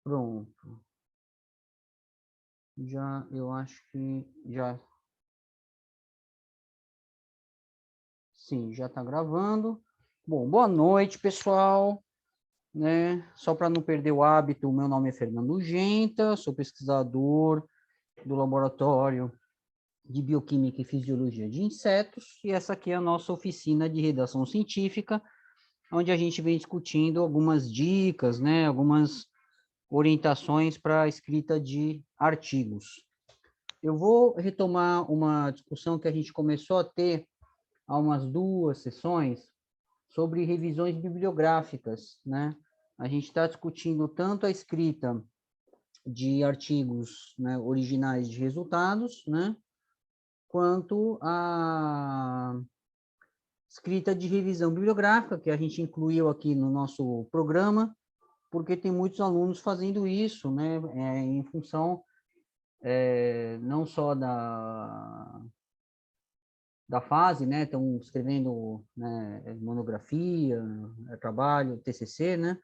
Pronto. Já, eu acho que já. Sim, já está gravando. Bom, boa noite, pessoal. Né? Só para não perder o hábito, o meu nome é Fernando Genta, sou pesquisador do Laboratório de Bioquímica e Fisiologia de Insetos, e essa aqui é a nossa oficina de redação científica, onde a gente vem discutindo algumas dicas, né, algumas orientações para a escrita de artigos. Eu vou retomar uma discussão que a gente começou a ter há umas 2 sessões sobre revisões bibliográficas, né? A gente está discutindo tanto a escrita de artigos, né, originais de resultados, né, quanto a escrita de revisão bibliográfica, que a gente incluiu aqui no nosso programa, porque tem muitos alunos fazendo isso, né, em função não só da fase, né, estão escrevendo, né, monografia, trabalho, TCC, né,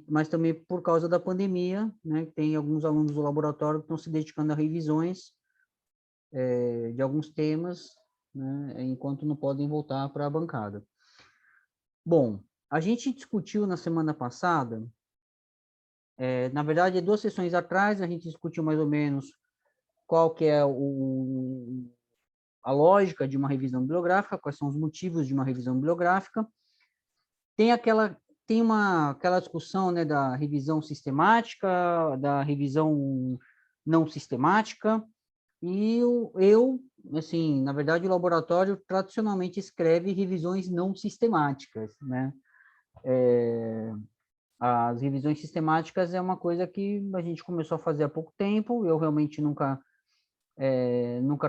mas também por causa da pandemia, né, tem alguns alunos do laboratório que estão se dedicando a revisões de alguns temas, né, enquanto não podem voltar para a bancada. Bom, a gente discutiu na semana passada, na verdade, 2 sessões atrás, a gente discutiu mais ou menos qual que é a lógica de uma revisão bibliográfica, quais são os motivos de uma revisão bibliográfica. Tem aquela discussão, né, da revisão sistemática, da revisão não sistemática, e assim, na verdade, o laboratório tradicionalmente escreve revisões não sistemáticas, né? As revisões sistemáticas é uma coisa que a gente começou a fazer há pouco tempo, eu realmente nunca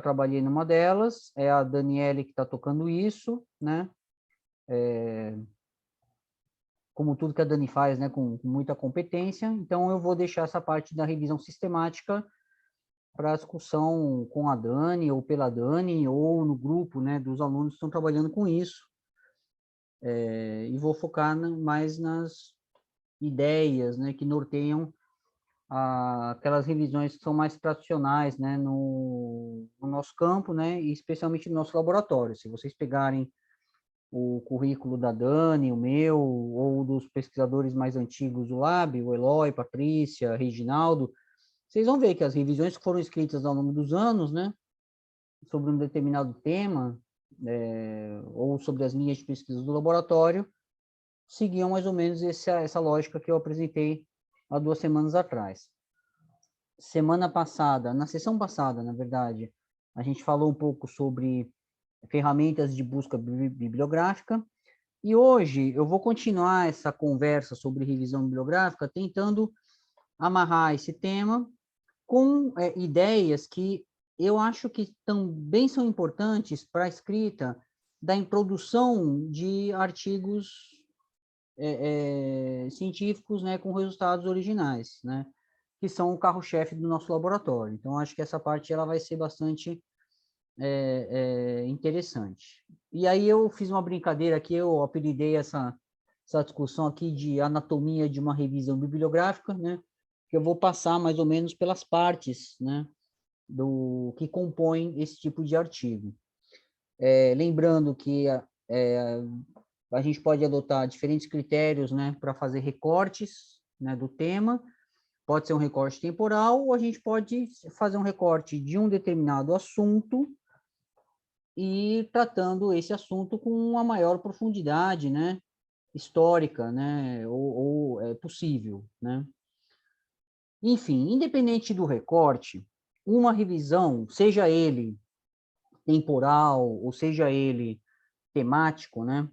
trabalhei numa delas, é a Daniele que está tocando isso, né? Como tudo que a Dani faz, né, com muita competência, então eu vou deixar essa parte da revisão sistemática para discussão com a Dani, ou pela Dani, ou no grupo, né, dos alunos que estão trabalhando com isso, e vou focar mais nas ideias, né, que norteiam aquelas revisões que são mais tradicionais, né, no nosso campo, né, e especialmente no nosso laboratório. Se vocês pegarem o currículo da Dani, o meu, ou dos pesquisadores mais antigos do Lab, o Eloy, Patrícia, Reginaldo, vocês vão ver que as revisões que foram escritas ao longo dos anos, né, sobre um determinado tema, ou sobre as linhas de pesquisa do laboratório, seguiam mais ou menos essa lógica que eu apresentei há 2 semanas atrás. Semana passada, na sessão passada, na verdade, a gente falou um pouco sobre ferramentas de busca bibliográfica, e hoje eu vou continuar essa conversa sobre revisão bibliográfica, tentando amarrar esse tema com ideias que eu acho que também são importantes para a escrita da introdução de artigos científicos, né, com resultados originais, né, que são o carro-chefe do nosso laboratório. Então, acho que essa parte ela vai ser bastante interessante. E aí eu fiz uma brincadeira aqui, eu apelidei essa discussão aqui de anatomia de uma revisão bibliográfica, né, que eu vou passar mais ou menos pelas partes, né, do que compõem esse tipo de artigo. Lembrando que a gente pode adotar diferentes critérios, né, para fazer recortes, né, do tema. Pode ser um recorte temporal, ou a gente pode fazer um recorte de um determinado assunto e tratando esse assunto com uma maior profundidade, né, histórica, né, ou possível, né. Enfim, independente do recorte, uma revisão, seja ele temporal ou seja ele temático, né,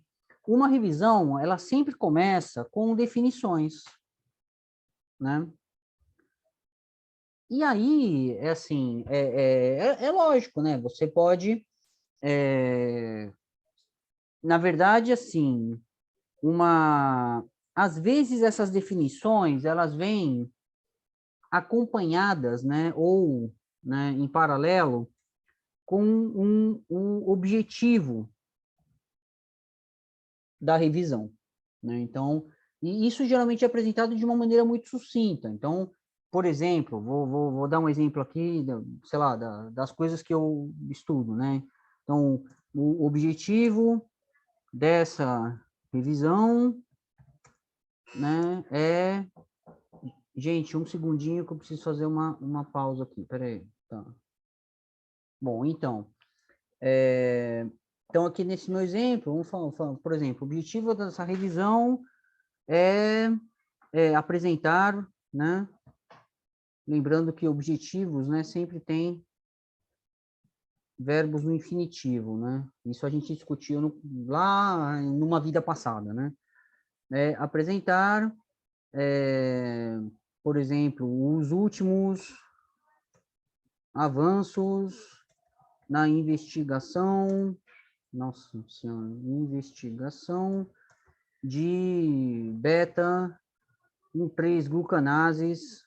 uma revisão, ela sempre começa com definições, né. E aí, assim, é lógico, né, você pode, na verdade, assim, às vezes essas definições, elas vêm acompanhadas, né, ou, né, em paralelo com um objetivo da revisão, né? Então, E isso geralmente é apresentado de uma maneira muito sucinta. Então, por exemplo, vou dar um exemplo aqui, sei lá, das coisas que eu estudo, né? Então, o objetivo dessa revisão, né, é... Gente, um segundinho que eu preciso fazer uma pausa aqui, peraí. Tá. Bom, então, então aqui nesse meu exemplo, vamos falar, por exemplo, o objetivo dessa revisão é apresentar, né, lembrando que objetivos, né, sempre tem verbos no infinitivo, né? Isso a gente discutiu lá numa vida passada, né? Apresentar, por exemplo, os últimos avanços na investigação, nossa senhora, investigação de beta-1,3-glucanases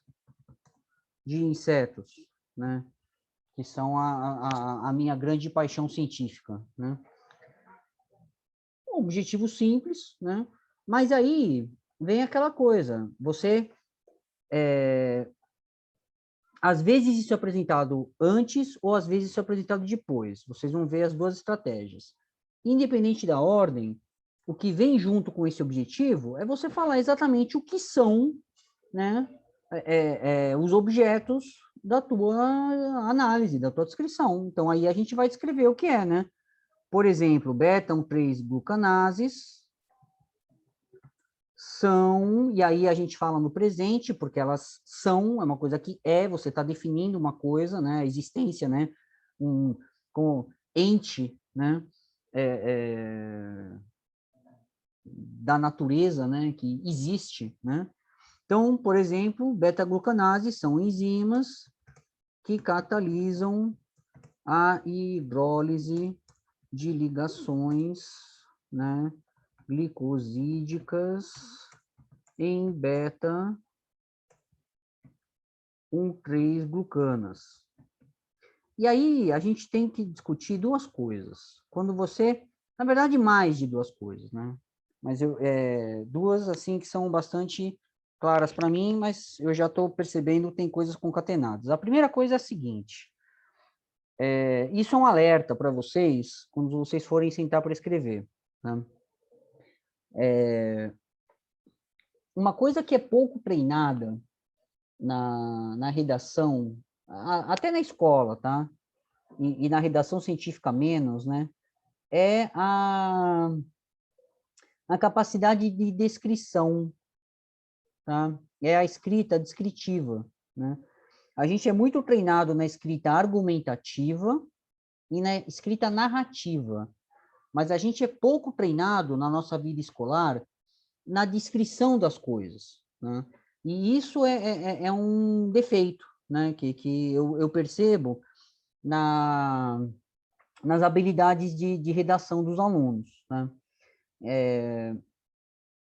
de insetos, né? Que são a minha grande paixão científica, né? Um objetivo simples, né? Mas aí vem aquela coisa, você, às vezes isso é apresentado antes ou às vezes isso é apresentado depois, vocês vão ver as duas estratégias. Independente da ordem, o que vem junto com esse objetivo é você falar exatamente o que são, né, os objetos da tua análise, da tua descrição. Então, aí a gente vai descrever o que é, né? Por exemplo, beta-1,3-glucanases são, e aí a gente fala no presente, porque elas são, é uma coisa que você está definindo uma coisa, né? A existência, né? Com ente, né? Da natureza, né? Que existe, né? Então, por exemplo, beta-glucanases são enzimas que catalisam a hidrólise de ligações, né, glicosídicas em beta-1,3-glucanas. E aí a gente tem que discutir duas coisas. Quando você, na verdade, mais de duas coisas, né? Mas duas assim que são bastante claras para mim, mas eu já estou percebendo que tem coisas concatenadas. A primeira coisa é a seguinte: isso é um alerta para vocês quando vocês forem sentar para escrever, né? Uma coisa que é pouco treinada na redação, até na escola, tá? E na redação científica menos, né? É a capacidade de descrição, tá? É a escrita descritiva, né? A gente é muito treinado na escrita argumentativa e na escrita narrativa, mas a gente é pouco treinado na nossa vida escolar na descrição das coisas, né? E isso é um defeito, né? Que eu percebo nas habilidades de redação dos alunos, né?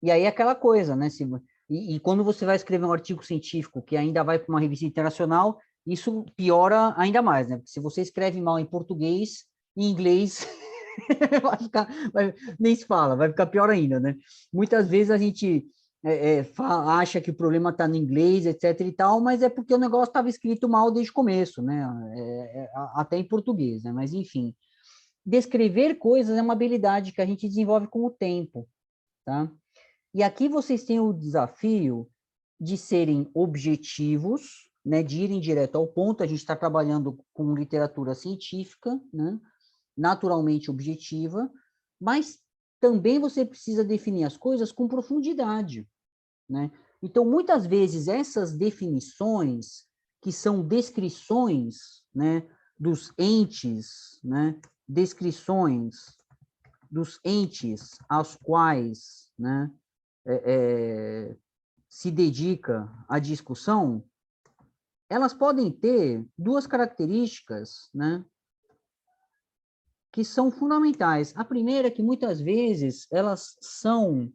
E aí é aquela coisa, né? E quando você vai escrever um artigo científico que ainda vai para uma revista internacional, isso piora ainda mais, né? Porque se você escreve mal em português, em inglês, nem se fala, vai ficar pior ainda, né? Muitas vezes a gente acha que o problema está no inglês, etc e tal, mas é porque o negócio estava escrito mal desde o começo, né? Até em português, né? Mas, enfim, descrever coisas é uma habilidade que a gente desenvolve com o tempo, tá? E aqui vocês têm o desafio de serem objetivos, né, de irem direto ao ponto. A gente está trabalhando com literatura científica, né, naturalmente objetiva, mas também você precisa definir as coisas com profundidade, né? Então, muitas vezes, essas definições, que são descrições, né, dos entes, né, descrições dos entes aos quais, né, se dedica à discussão, elas podem ter duas características, né, que são fundamentais. A primeira é que, muitas vezes, elas são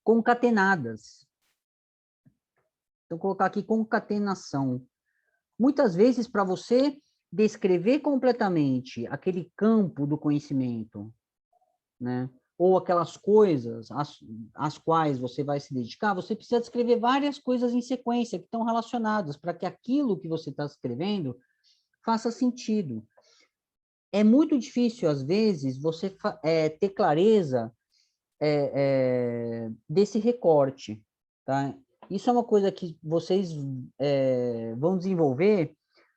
concatenadas. Então, colocar aqui concatenação. Muitas vezes, para você descrever completamente aquele campo do conhecimento, né, ou aquelas coisas às quais você vai se dedicar, você precisa descrever várias coisas em sequência que estão relacionadas para que aquilo que você está escrevendo faça sentido. É muito difícil, às vezes, você ter clareza desse recorte, tá? Isso é uma coisa que vocês vão desenvolver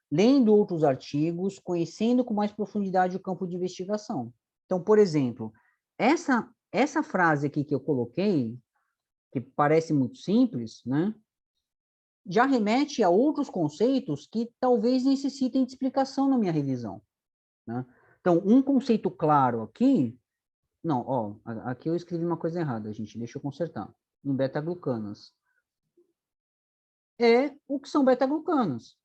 lendo outros artigos, conhecendo com mais profundidade o campo de investigação. Então, por exemplo, essa frase aqui que eu coloquei, que parece muito simples, né, já remete a outros conceitos que talvez necessitem de explicação na minha revisão, né? Então, um conceito claro aqui, não, ó, aqui eu escrevi uma coisa errada, gente, deixa eu consertar. Em beta-glucanas. É o que são beta-glucanas.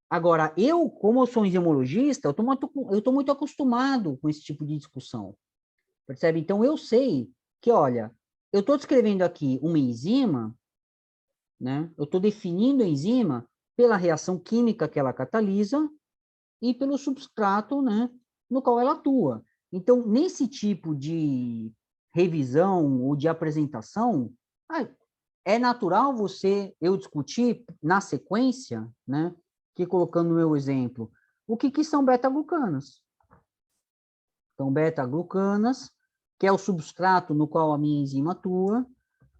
Agora, como eu sou enzimologista, eu estou muito acostumado com esse tipo de discussão, percebe? Então, eu sei que, olha, eu estou descrevendo aqui uma enzima, né? Eu estou definindo a enzima pela reação química que ela catalisa e pelo substrato, né, no qual ela atua. Então, nesse tipo de revisão ou de apresentação, é natural eu discutir na sequência, né, que colocando o meu exemplo, o que são beta-glucanas. Então, beta-glucanas, que é o substrato no qual a minha enzima atua,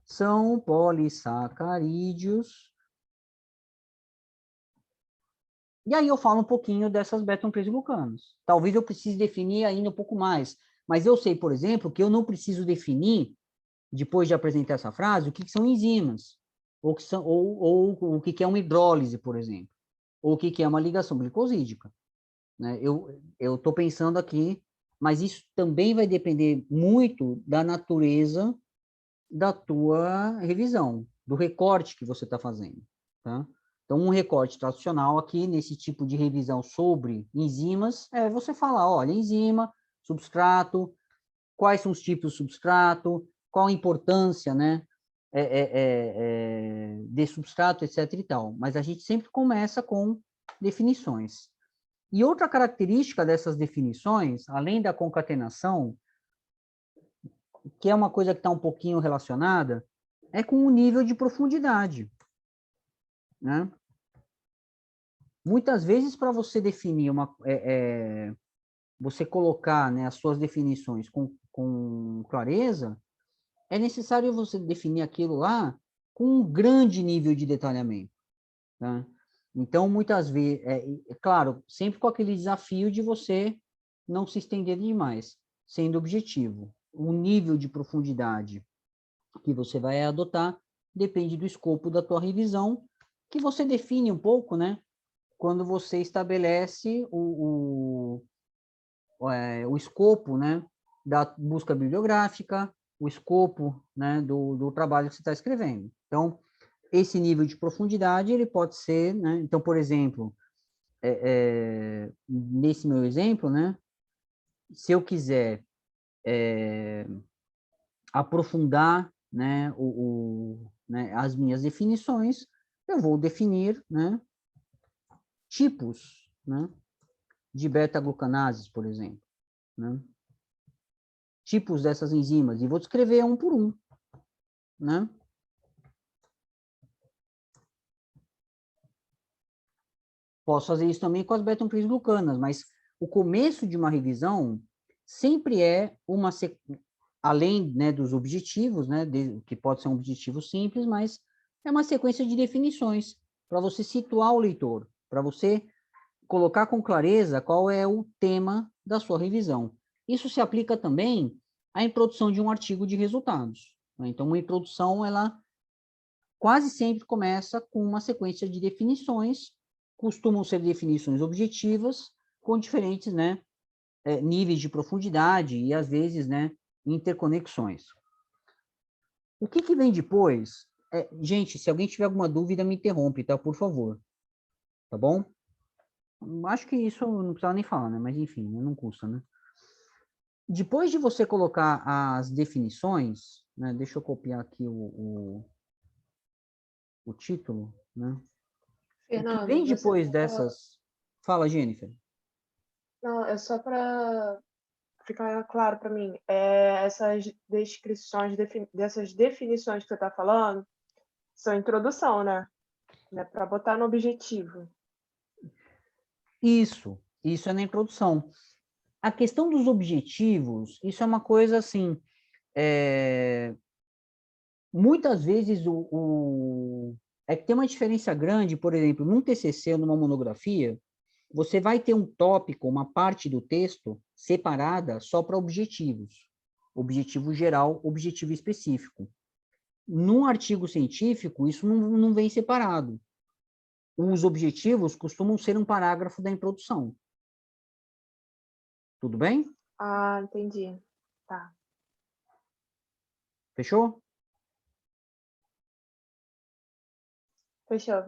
são polissacarídeos. E aí eu falo um pouquinho dessas beta-3-glucanas. Talvez eu precise definir ainda um pouco mais, mas eu sei, por exemplo, que eu não preciso definir, depois de apresentar essa frase, o que são enzimas, ou o que é uma hidrólise, por exemplo, ou o que é uma ligação glicosídica, né? Eu estou pensando aqui, mas isso também vai depender muito da natureza da tua revisão, do recorte que você está fazendo, tá? Então, um recorte tradicional aqui, nesse tipo de revisão sobre enzimas, é você falar, olha, enzima, substrato, quais são os tipos de substrato, qual a importância, né, de substrato, etc. e tal. Mas a gente sempre começa com definições. E outra característica dessas definições, além da concatenação, que é uma coisa que está um pouquinho relacionada, é com o nível de profundidade, né? Muitas vezes, para você definir você colocar, né, as suas definições com clareza, é necessário você definir aquilo lá com um grande nível de detalhamento, tá? Então, muitas vezes, claro, sempre com aquele desafio de você não se estender demais, sendo objetivo. O nível de profundidade que você vai adotar depende do escopo da tua revisão, que você define um pouco, né, quando você estabelece o escopo, né, da busca bibliográfica, o escopo, né, do trabalho que você está escrevendo. Então, esse nível de profundidade, ele pode ser, né, então, por exemplo, nesse meu exemplo, né, se eu quiser aprofundar, né, né, as minhas definições, eu vou definir, né, tipos, né, de beta-glucanases, por exemplo, né, tipos dessas enzimas, e vou descrever um por um, né. Posso fazer isso também com as beta-3-glucanas, mas o começo de uma revisão sempre é além, né, dos objetivos, né, que pode ser um objetivo simples, mas é uma sequência de definições para você situar o leitor, para você colocar com clareza qual é o tema da sua revisão. Isso se aplica também à introdução de um artigo de resultados, né? Então, uma introdução, ela quase sempre começa com uma sequência de definições, costumam ser definições objetivas, com diferentes, né, níveis de profundidade e, às vezes, né, interconexões. O que vem depois? Gente, se alguém tiver alguma dúvida, me interrompe, tá? Por favor. Tá bom? Acho que isso não precisava nem falar, né? Mas, enfim, não custa, né? Depois de você colocar as definições, né? Deixa eu copiar aqui o título, né? O que Fernando, vem você depois tá... dessas... Fala, Jennifer. Não, é só para ficar claro para mim, essas descrições, dessas definições que você está falando, são introdução, né? Não é para botar no objetivo. Isso é na introdução. A questão dos objetivos, isso é uma coisa assim, muitas vezes é que tem uma diferença grande, por exemplo, num TCC ou numa monografia, você vai ter um tópico, uma parte do texto separada só para objetivos. Objetivo geral, objetivo específico. Num artigo científico, isso não vem separado. Os objetivos costumam ser um parágrafo da introdução. Tudo bem? Ah, entendi. Tá. Fechou? Fechou.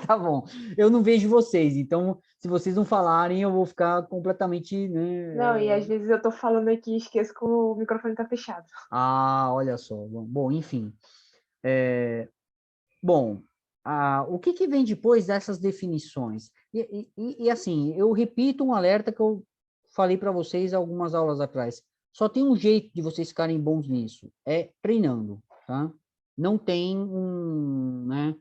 Tá bom. Eu não vejo vocês, então, se vocês não falarem, eu vou ficar completamente, Não, e né? às vezes eu tô falando aqui e esqueço que o microfone tá fechado. Ah, olha só. Bom, enfim. Bom, o que vem depois dessas definições? E assim, eu repito um alerta que eu falei para vocês algumas aulas atrás. Só tem um jeito de vocês ficarem bons nisso, é treinando, tá? Não tem né,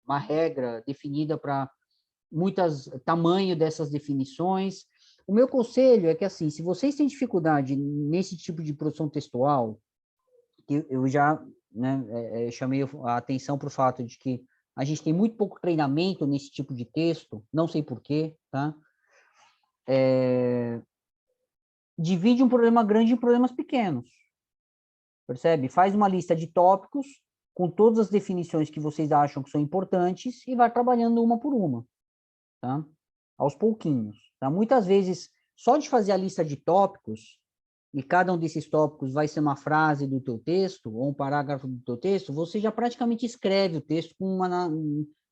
uma regra definida para muitas tamanho dessas definições. O meu conselho é que, assim, se vocês têm dificuldade nesse tipo de produção textual, eu já, né, chamei a atenção para o fato de que a gente tem muito pouco treinamento nesse tipo de texto, não sei porquê, tá? Divide um problema grande em problemas pequenos, percebe? Faz uma lista de tópicos com todas as definições que vocês acham que são importantes e vai trabalhando uma por uma, tá? Aos pouquinhos, tá? Muitas vezes, só de fazer a lista de tópicos, e cada um desses tópicos vai ser uma frase do teu texto, ou um parágrafo do teu texto, você já praticamente escreve o texto com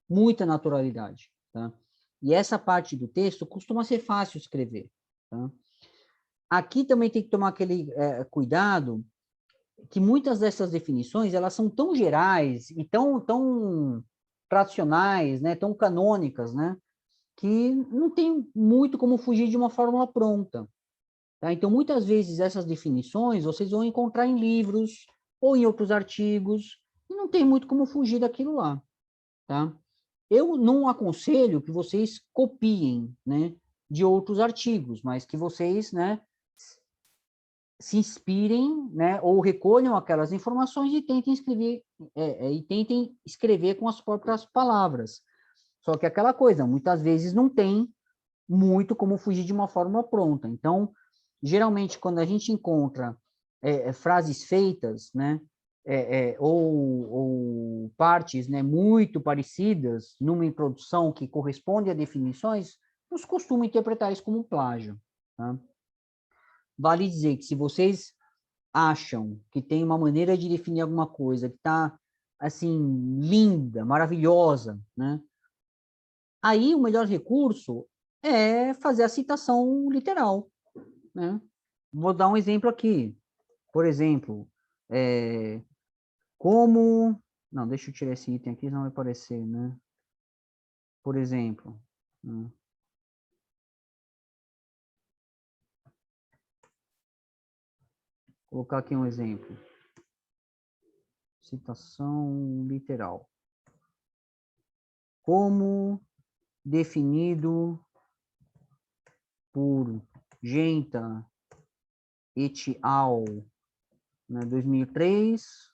muita naturalidade, tá? E essa parte do texto costuma ser fácil escrever, tá? Aqui também tem que tomar aquele cuidado, que muitas dessas definições, elas são tão gerais e tão tradicionais, né, tão canônicas, né, que não tem muito como fugir de uma fórmula pronta. Tá? Então, muitas vezes, essas definições vocês vão encontrar em livros ou em outros artigos, e não tem muito como fugir daquilo lá. Tá? Eu não aconselho que vocês copiem, né, de outros artigos, mas que vocês, né, se inspirem, né, ou recolham aquelas informações e tentem escrever com as próprias palavras. Só que aquela coisa, muitas vezes não tem muito como fugir de uma fórmula pronta. Então, geralmente, quando a gente encontra frases feitas, né, ou partes, né, muito parecidas numa introdução que corresponde a definições, nos costuma interpretar isso como plágio. Tá? Vale dizer que se vocês acham que tem uma maneira de definir alguma coisa que está assim linda, maravilhosa, né? Aí o melhor recurso é fazer a citação literal, né? Vou dar um exemplo aqui. Por exemplo, como... Não, deixa eu tirar esse item aqui, senão vai aparecer, né? Por exemplo, né? Vou colocar aqui um exemplo. Citação literal. Como definido por Genta et al., né, 2003.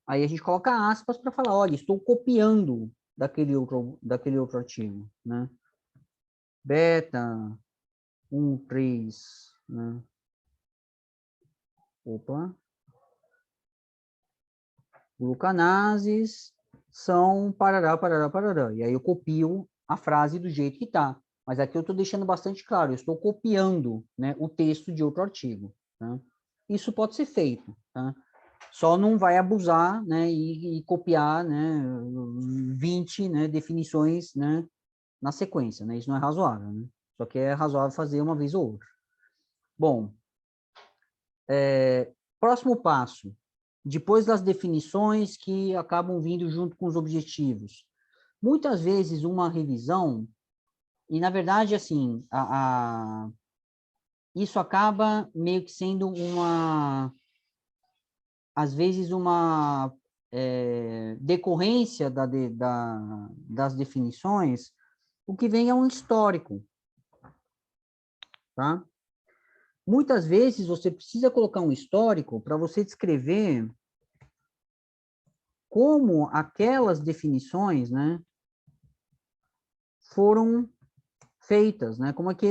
Aí a gente coloca aspas para falar, olha, estou copiando daquele outro artigo, né? Beta 1,3, né? Opa. Glucanases são parará. E aí eu copio a frase do jeito que está. Mas aqui eu estou deixando bastante claro, eu estou copiando, né, o texto de outro artigo. Tá? Isso pode ser feito, tá? Só não vai abusar, né, e copiar, né, 20, né, definições, né, na sequência, né? Isso não é razoável, né? Só que é razoável fazer uma vez ou outra. Bom, próximo passo. Depois das definições que acabam vindo junto com os objetivos. Muitas vezes uma revisão, e na verdade, assim, isso acaba meio que sendo às vezes, uma decorrência das definições, o que vem é um histórico, tá? Muitas vezes você precisa colocar um histórico para você descrever como aquelas definições, né, foram feitas, né? Como é que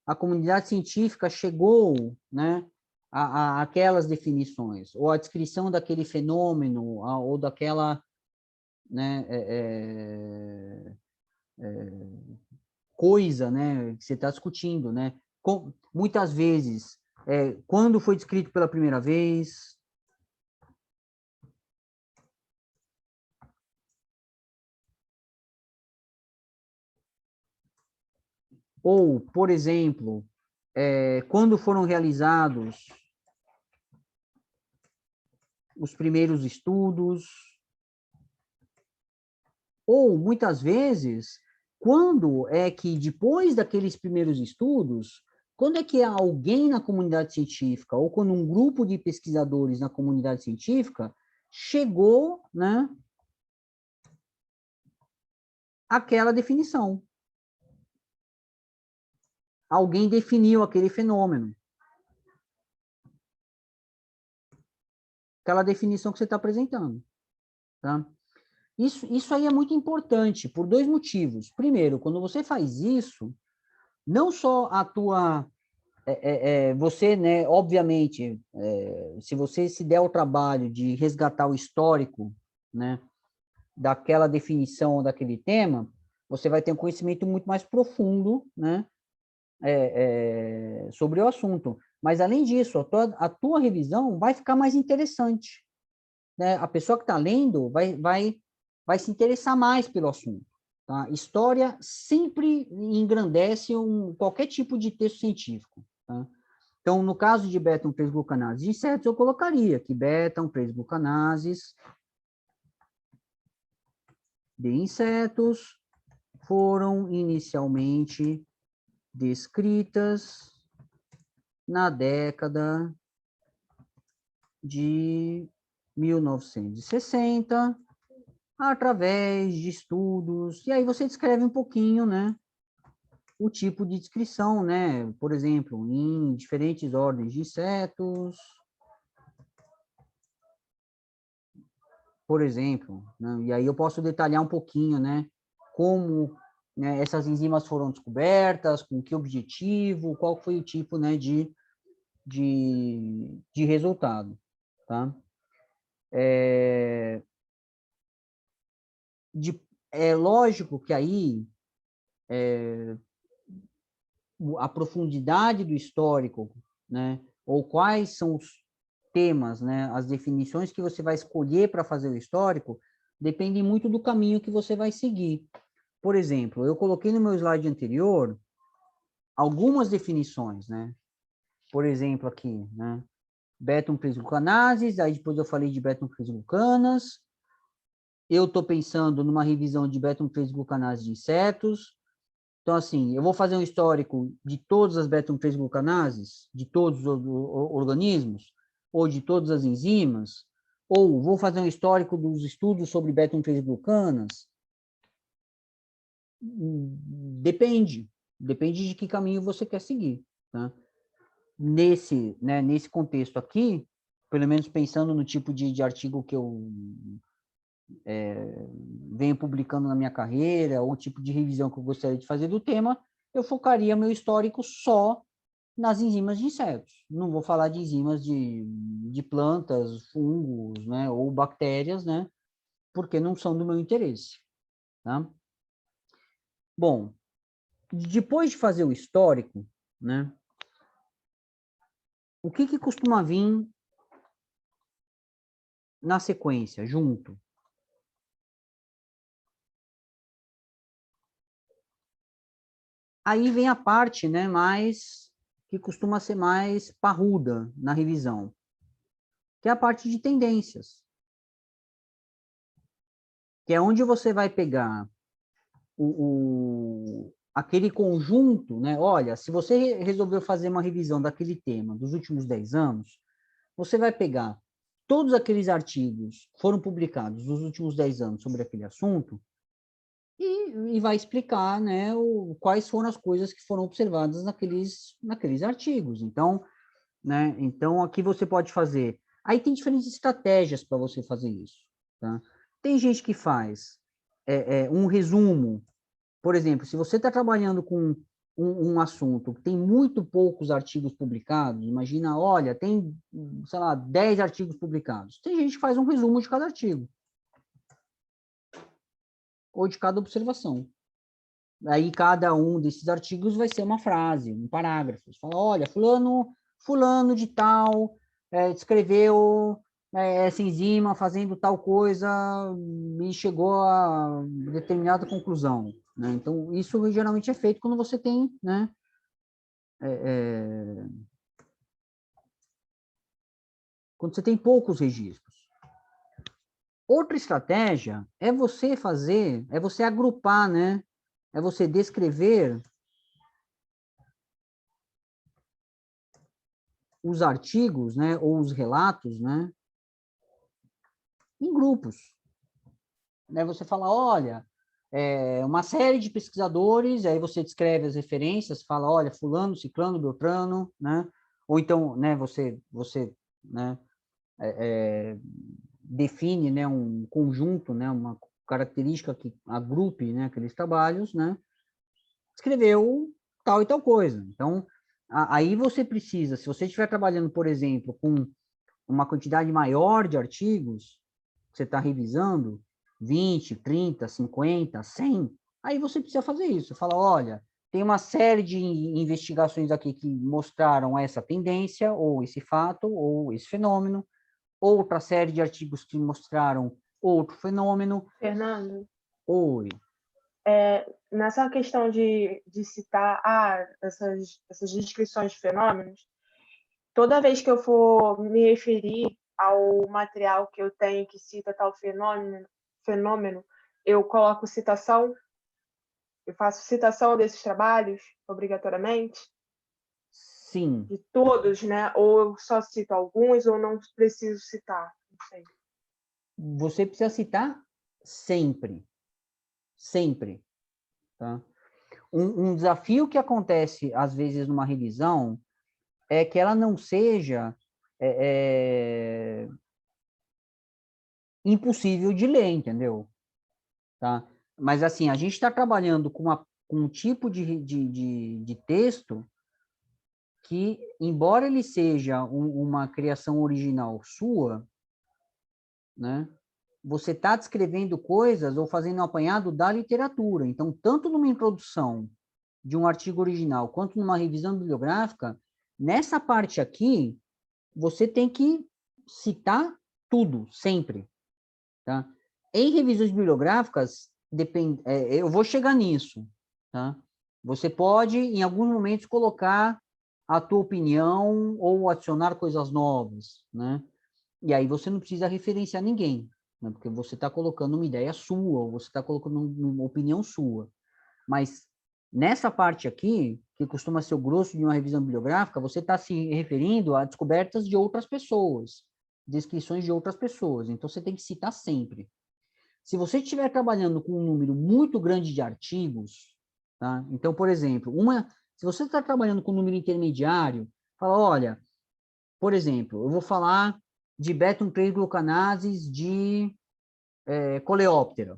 a comunidade científica chegou, né, a aquelas definições, ou a descrição daquele fenômeno, ou daquela, né, coisa, né, que você está discutindo, né? Muitas vezes, quando foi descrito pela primeira vez, ou, por exemplo, quando foram realizados os primeiros estudos, ou, muitas vezes, quando é que, depois daqueles primeiros estudos, quando é que alguém na comunidade científica, ou quando um grupo de pesquisadores na comunidade científica chegou, né, àquela definição. Alguém definiu aquele fenômeno. Aquela definição que você está apresentando. Tá? Isso aí é muito importante, por dois motivos. Primeiro, quando você faz isso, não só a tua... você, né, obviamente, se você se der o trabalho de resgatar o histórico, né, daquela definição, daquele tema, você vai ter um conhecimento muito mais profundo, né, sobre o assunto. Mas, além disso, a tua revisão vai ficar mais interessante, né? A pessoa que está lendo vai se interessar mais pelo assunto. Tá? História sempre engrandece qualquer tipo de texto científico. Tá? Então, no caso de beta-1,3-glucanases de insetos, eu colocaria que beta-1,3-glucanases de insetos foram inicialmente descritas na década de 1960, através de estudos, e aí você descreve um pouquinho, né, o tipo de descrição, né, por exemplo, em diferentes ordens de insetos, por exemplo, né, e aí eu posso detalhar um pouquinho, né, como, né, essas enzimas foram descobertas, com que objetivo, qual foi o tipo, né, de resultado, tá? É lógico que aí a profundidade do histórico, né, ou quais são os temas, né, as definições que você vai escolher para fazer o histórico, depende muito do caminho que você vai seguir. Por exemplo, eu coloquei no meu slide anterior algumas definições, né? Por exemplo, aqui, né? Beta-1,3-glucanases, aí depois eu falei de beta-1,3-glucanas. Eu estou pensando numa revisão de beta-1,3-glucanases de insetos. Então, assim, eu vou fazer um histórico de todas as beta-1,3-glucanases, de todos os organismos, ou de todas as enzimas, ou vou fazer um histórico dos estudos sobre beta-1,3-glucanas. Depende. Depende de que caminho você quer seguir. Tá? Nesse contexto aqui, pelo menos pensando no tipo de artigo que eu venho publicando na minha carreira, ou o tipo de revisão que eu gostaria de fazer do tema, eu focaria meu histórico só nas enzimas de insetos. Não vou falar de enzimas de plantas, fungos, né, ou bactérias, né, porque não são do meu interesse. Tá? Bom, depois de fazer o histórico, né, o que costuma vir na sequência, junto? Aí vem a parte, né, que costuma ser mais parruda na revisão, que é a parte de tendências, que é onde você vai pegar aquele conjunto, né? Olha, se você resolveu fazer uma revisão daquele tema dos últimos 10 anos, você vai pegar todos aqueles artigos que foram publicados nos últimos 10 anos sobre aquele assunto e vai explicar, né, quais foram as coisas que foram observadas naqueles artigos. Então, né, então, aqui você pode fazer... Aí tem diferentes estratégias para você fazer isso. Tá? Tem gente que faz um resumo. Por exemplo, se você está trabalhando com um assunto que tem muito poucos artigos publicados, imagina, olha, tem, sei lá, 10 artigos publicados. Tem gente que faz um resumo de cada artigo. Ou de cada observação. Aí cada um desses artigos vai ser uma frase, um parágrafo. Você fala, olha, fulano de tal descreveu essa enzima fazendo tal coisa e chegou a determinada conclusão. Né? Então, isso geralmente é feito quando você tem, né, quando você tem poucos registros. Outra estratégia é você agrupar, né? É você descrever os artigos, né, ou os relatos, né, em grupos. Né, você fala, olha, uma série de pesquisadores, aí você descreve as referências, fala, olha, fulano, ciclano, beltrano, né, ou então, né, você né, define, né, um conjunto, né, uma característica que agrupe, né, aqueles trabalhos, né, escreveu tal e tal coisa. Então, aí você precisa, se você estiver trabalhando, por exemplo, com uma quantidade maior de artigos, que você está revisando, 20, 30, 50, 100, aí você precisa fazer isso. Fala, olha, tem uma série de investigações aqui que mostraram essa tendência, ou esse fato, ou esse fenômeno, outra série de artigos que mostraram outro fenômeno. Fernando, Oi. nessa questão de citar essas descrições de fenômenos, toda vez que eu for me referir ao material que eu tenho que cita tal fenômeno, eu coloco citação, eu faço citação desses trabalhos, obrigatoriamente, Sim. de todos, né? Ou eu só cito alguns, ou não preciso citar, não sei. Você precisa citar sempre. Sempre. Tá? Um desafio que acontece, às vezes, numa revisão, é que ela não seja impossível de ler, entendeu? Tá? Mas, assim, a gente está trabalhando com um tipo de texto que, embora ele seja uma criação original sua, né, você está descrevendo coisas ou fazendo um apanhado da literatura. Então, tanto numa introdução de um artigo original, quanto numa revisão bibliográfica, nessa parte aqui, você tem que citar tudo, sempre. Tá? Em revisões bibliográficas, eu vou chegar nisso. Tá? Você pode, em alguns momentos, colocar a tua opinião ou adicionar coisas novas. Né? E aí você não precisa referenciar ninguém, né? Porque você está colocando uma ideia sua, ou você está colocando uma opinião sua. Mas nessa parte aqui, que costuma ser o grosso de uma revisão bibliográfica, você está se referindo a descobertas de outras pessoas, descrições de outras pessoas. Então, você tem que citar sempre. Se você estiver trabalhando com um número muito grande de artigos, tá? Então, por exemplo, se você está trabalhando com um número intermediário, fala, olha, por exemplo, eu vou falar de beta-3-glucanases de coleóptera.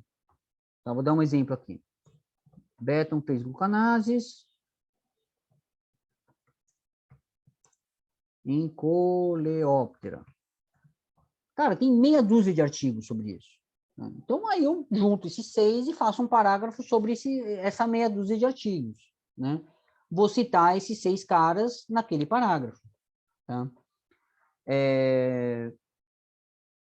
Tá? Vou dar um exemplo aqui. Beta-3-glucanases em coleóptera. Cara, tem meia dúzia de artigos sobre isso. Né? Então, aí eu junto esses 6 e faço um parágrafo sobre essa meia dúzia de artigos. Né? Vou citar esses 6 caras naquele parágrafo. Tá?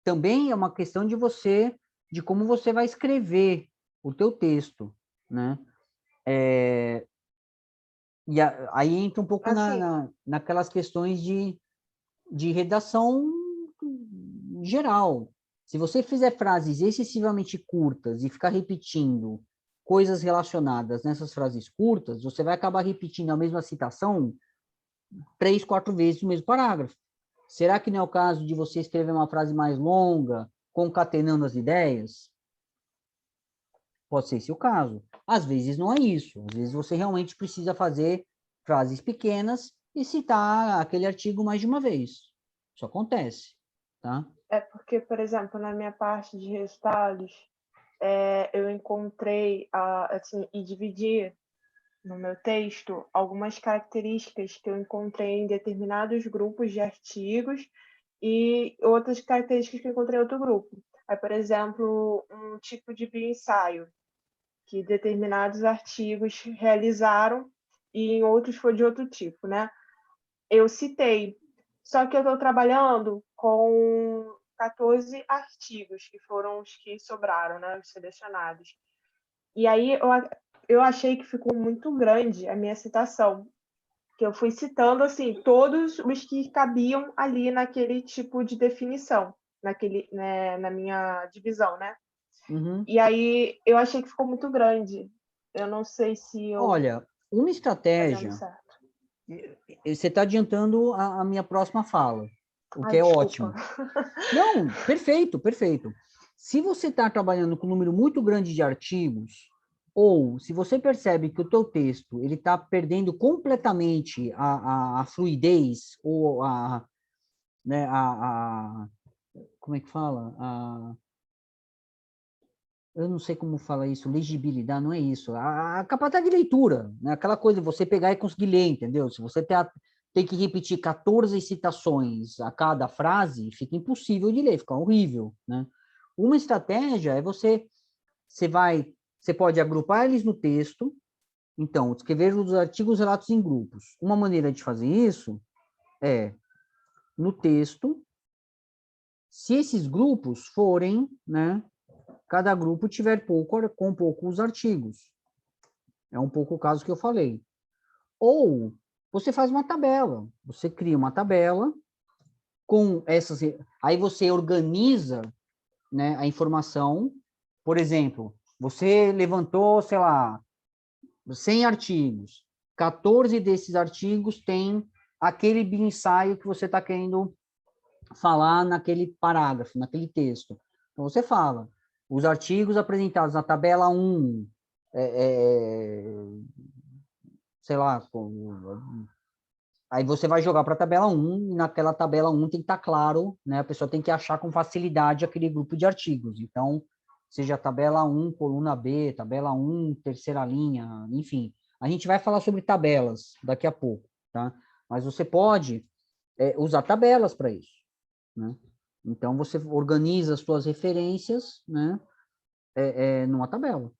Também é uma questão de como você vai escrever o teu texto. Né? Aí entra um pouco Assim, naquelas questões de redação geral. Se você fizer frases excessivamente curtas e ficar repetindo coisas relacionadas nessas frases curtas, você vai acabar repetindo a mesma citação 3, 4 vezes no mesmo parágrafo. Será que não é o caso de você escrever uma frase mais longa, concatenando as ideias? Pode ser esse o caso. Às vezes não é isso. Às vezes você realmente precisa fazer frases pequenas e citar aquele artigo mais de uma vez. Isso acontece, tá? É porque, por exemplo, na minha parte de resultados, eu encontrei, assim, e dividi no meu texto algumas características que eu encontrei em determinados grupos de artigos e outras características que eu encontrei em outro grupo. Aí, por exemplo, um tipo de bioensaio que determinados artigos realizaram e em outros foi de outro tipo, né? Eu citei, só que eu estou trabalhando com 14 artigos, que foram os que sobraram, né, os selecionados. E aí eu achei que ficou muito grande a minha citação, que eu fui citando assim todos os que cabiam ali naquele tipo de definição, né, na minha divisão, né? Uhum. E aí eu achei que ficou muito grande. Eu não sei se eu Olha, uma fazendo estratégia, certo. você está adiantando a minha próxima fala, o Ai, que é desculpa. ótimo. Não, perfeito, perfeito. Se você está trabalhando com um número muito grande de artigos, ou se você percebe que o teu texto ele está perdendo completamente a fluidez, ou né, como é que fala? Eu não sei como fala isso, legibilidade, não é isso. A capacidade de leitura, né? Aquela coisa de você pegar e conseguir ler, entendeu? Se você tem que repetir 14 citações a cada frase, fica impossível de ler, fica horrível, né? Uma estratégia é você pode agrupar eles no texto, então, escrever os artigos relatos em grupos. Uma maneira de fazer isso é, no texto, se esses grupos forem, né, cada grupo tiver com poucos artigos. É um pouco o caso que eu falei. Ou você faz uma tabela. Você cria uma tabela com essas. Aí você organiza, né, a informação. Por exemplo, você levantou, sei lá, 100 artigos. 14 desses artigos têm aquele ensaio que você está querendo falar naquele parágrafo, naquele texto. Então, você fala, os artigos apresentados na tabela 1, sei lá, aí você vai jogar para a tabela 1, e naquela tabela 1 tem que estar claro, né? A pessoa tem que achar com facilidade aquele grupo de artigos. Então, seja tabela 1, coluna B, tabela 1, terceira linha, enfim. A gente vai falar sobre tabelas daqui a pouco, tá? Mas você pode usar tabelas para isso, né? Então, você organiza as suas referências, né, numa tabela.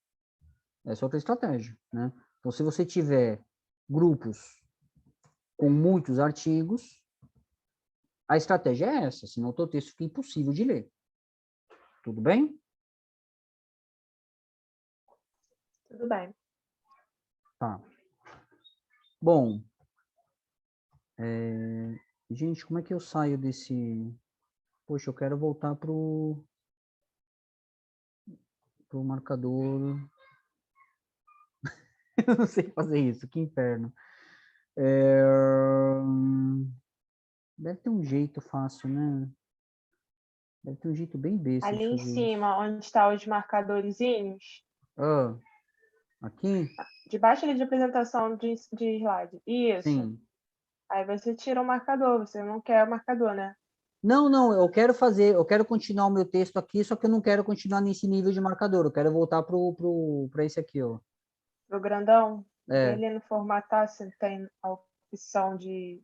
Essa é outra estratégia, né? Então, se você tiver grupos com muitos artigos, a estratégia é essa, senão o teu texto fica impossível de ler. Tudo bem? Tudo bem. Tá. Bom, gente, como é que eu saio desse... Poxa, eu quero voltar pro marcador. Eu não sei fazer isso, que inferno. Deve ter um jeito fácil, né? Deve ter um jeito bem besta Ali de em fazer isso. cima, onde estão os marcadorzinhos, Ah, aqui? debaixo ali de apresentação de slide. Isso. Sim. Aí você tira o marcador, você não quer o marcador, né? Não, não, eu quero continuar o meu texto aqui, só que eu não quero continuar nesse nível de marcador, eu quero voltar para esse aqui, ó. Pro grandão, vê É. ali no formatar se tem a opção de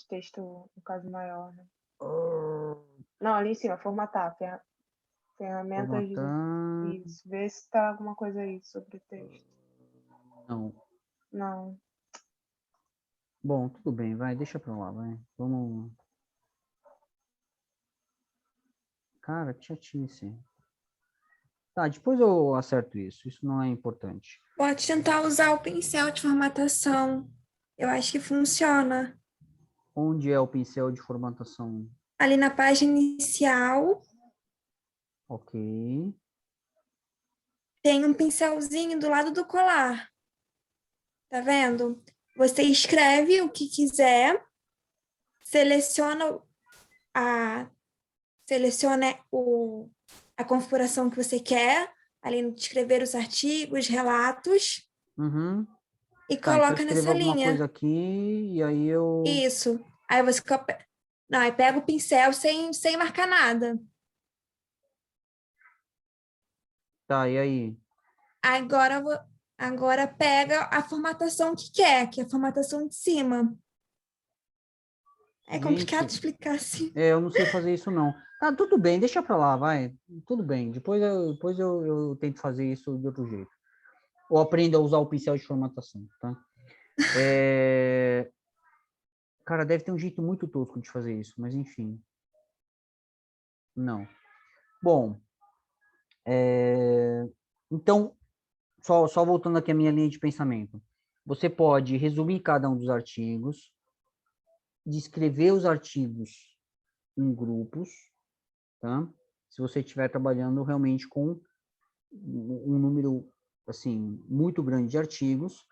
texto, no caso maior, né? Não, ali em cima, formatar, ferramentas de... Formatar. Isso, vê se tá alguma coisa aí sobre o texto. Não. Não. Bom, tudo bem, vai, deixa pra lá, vai. Vamos. Cara, que chatice. Tá, depois eu acerto isso não é importante. Pode tentar usar o pincel de formatação. Eu acho que funciona. Onde é o pincel de formatação? Ali na página inicial, Ok. tem um pincelzinho do lado do colar. Tá vendo? Você escreve o que quiser, seleciona a configuração que você quer, além de escrever os artigos, relatos, Uhum. e Tá, então eu coloca escrevo nessa alguma coisa linha. aqui e aí eu... Isso. Aí você não, aí pega o pincel sem marcar nada. Tá, e aí? Agora, agora pega a formatação que quer, que é a formatação de cima. É complicado Gente, explicar assim. eu não sei fazer isso não. Tá, tudo bem, deixa pra lá, vai. Tudo bem, depois eu tento fazer isso de outro jeito. Ou aprendo a usar o pincel de formatação, tá? Cara, deve ter um jeito muito tosco de fazer isso, mas enfim. Não. Bom, então, só voltando aqui à minha linha de pensamento. Você pode resumir cada um dos artigos, descrever os artigos em grupos, tá? Se você estiver trabalhando realmente com um número, assim, muito grande de artigos.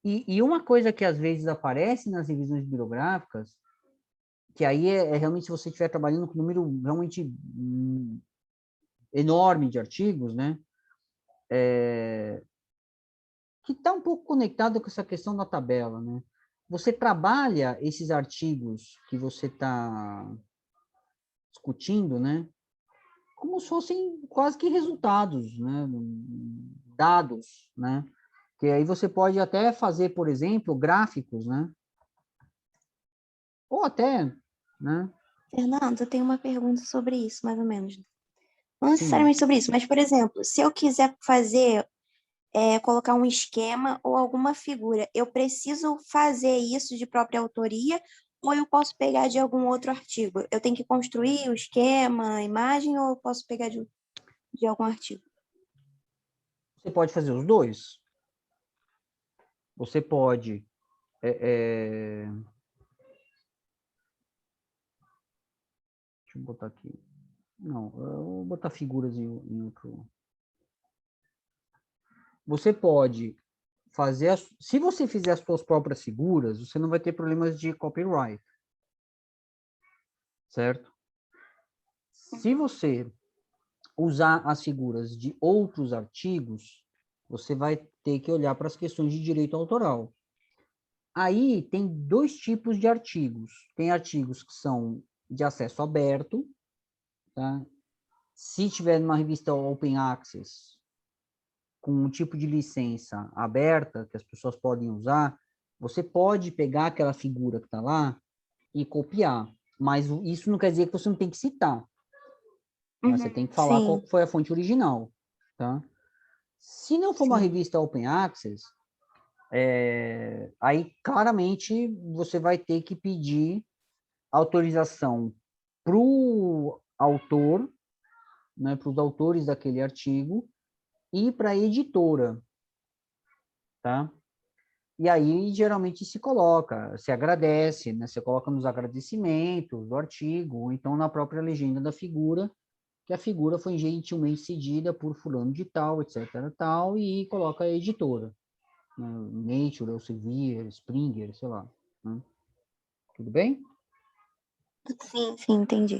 E uma coisa que às vezes aparece nas revisões bibliográficas, que aí é realmente se você estiver trabalhando com um número realmente enorme de artigos, né? Que está um pouco conectado com essa questão da tabela, né? Você trabalha esses artigos que você está discutindo, né? Como se fossem quase que resultados, né? Dados, né? Que aí você pode até fazer, por exemplo, gráficos, né? Ou até, né? Fernando, eu tenho uma pergunta sobre isso, mais ou menos. Não Sim. necessariamente sobre isso, mas, por exemplo, se eu quiser colocar um esquema ou alguma figura, eu preciso fazer isso de própria autoria ou eu posso pegar de algum outro artigo? Eu tenho que construir o esquema, a imagem, ou eu posso pegar de algum artigo? Você pode fazer os dois. Você pode deixa eu botar aqui. Não, eu vou botar figuras em outro. Você pode fazer, se você fizer as suas próprias figuras, você não vai ter problemas de copyright, certo? Se você usar as figuras de outros artigos, você vai ter que olhar para as questões de direito autoral. Aí tem dois tipos de artigos. Tem artigos que são de acesso aberto, tá? Se tiver numa revista Open Access, com um tipo de licença aberta, que as pessoas podem usar, você pode pegar aquela figura que está lá e copiar. Mas isso não quer dizer que você não tem que citar. Tá? Você tem que falar qual Sim. foi a fonte original. Tá? Se não for uma Sim. revista Open Access, aí claramente você vai ter que pedir autorização para o autor, né, para os autores daquele artigo, e para a editora, tá? E aí, geralmente, se agradece, né? Você coloca nos agradecimentos do artigo, ou então na própria legenda da figura, que a figura foi gentilmente cedida por fulano de tal, etc, tal, e coloca a editora, né? Nature, Elsevier, Springer, sei lá. Né? Tudo bem? Sim, entendi.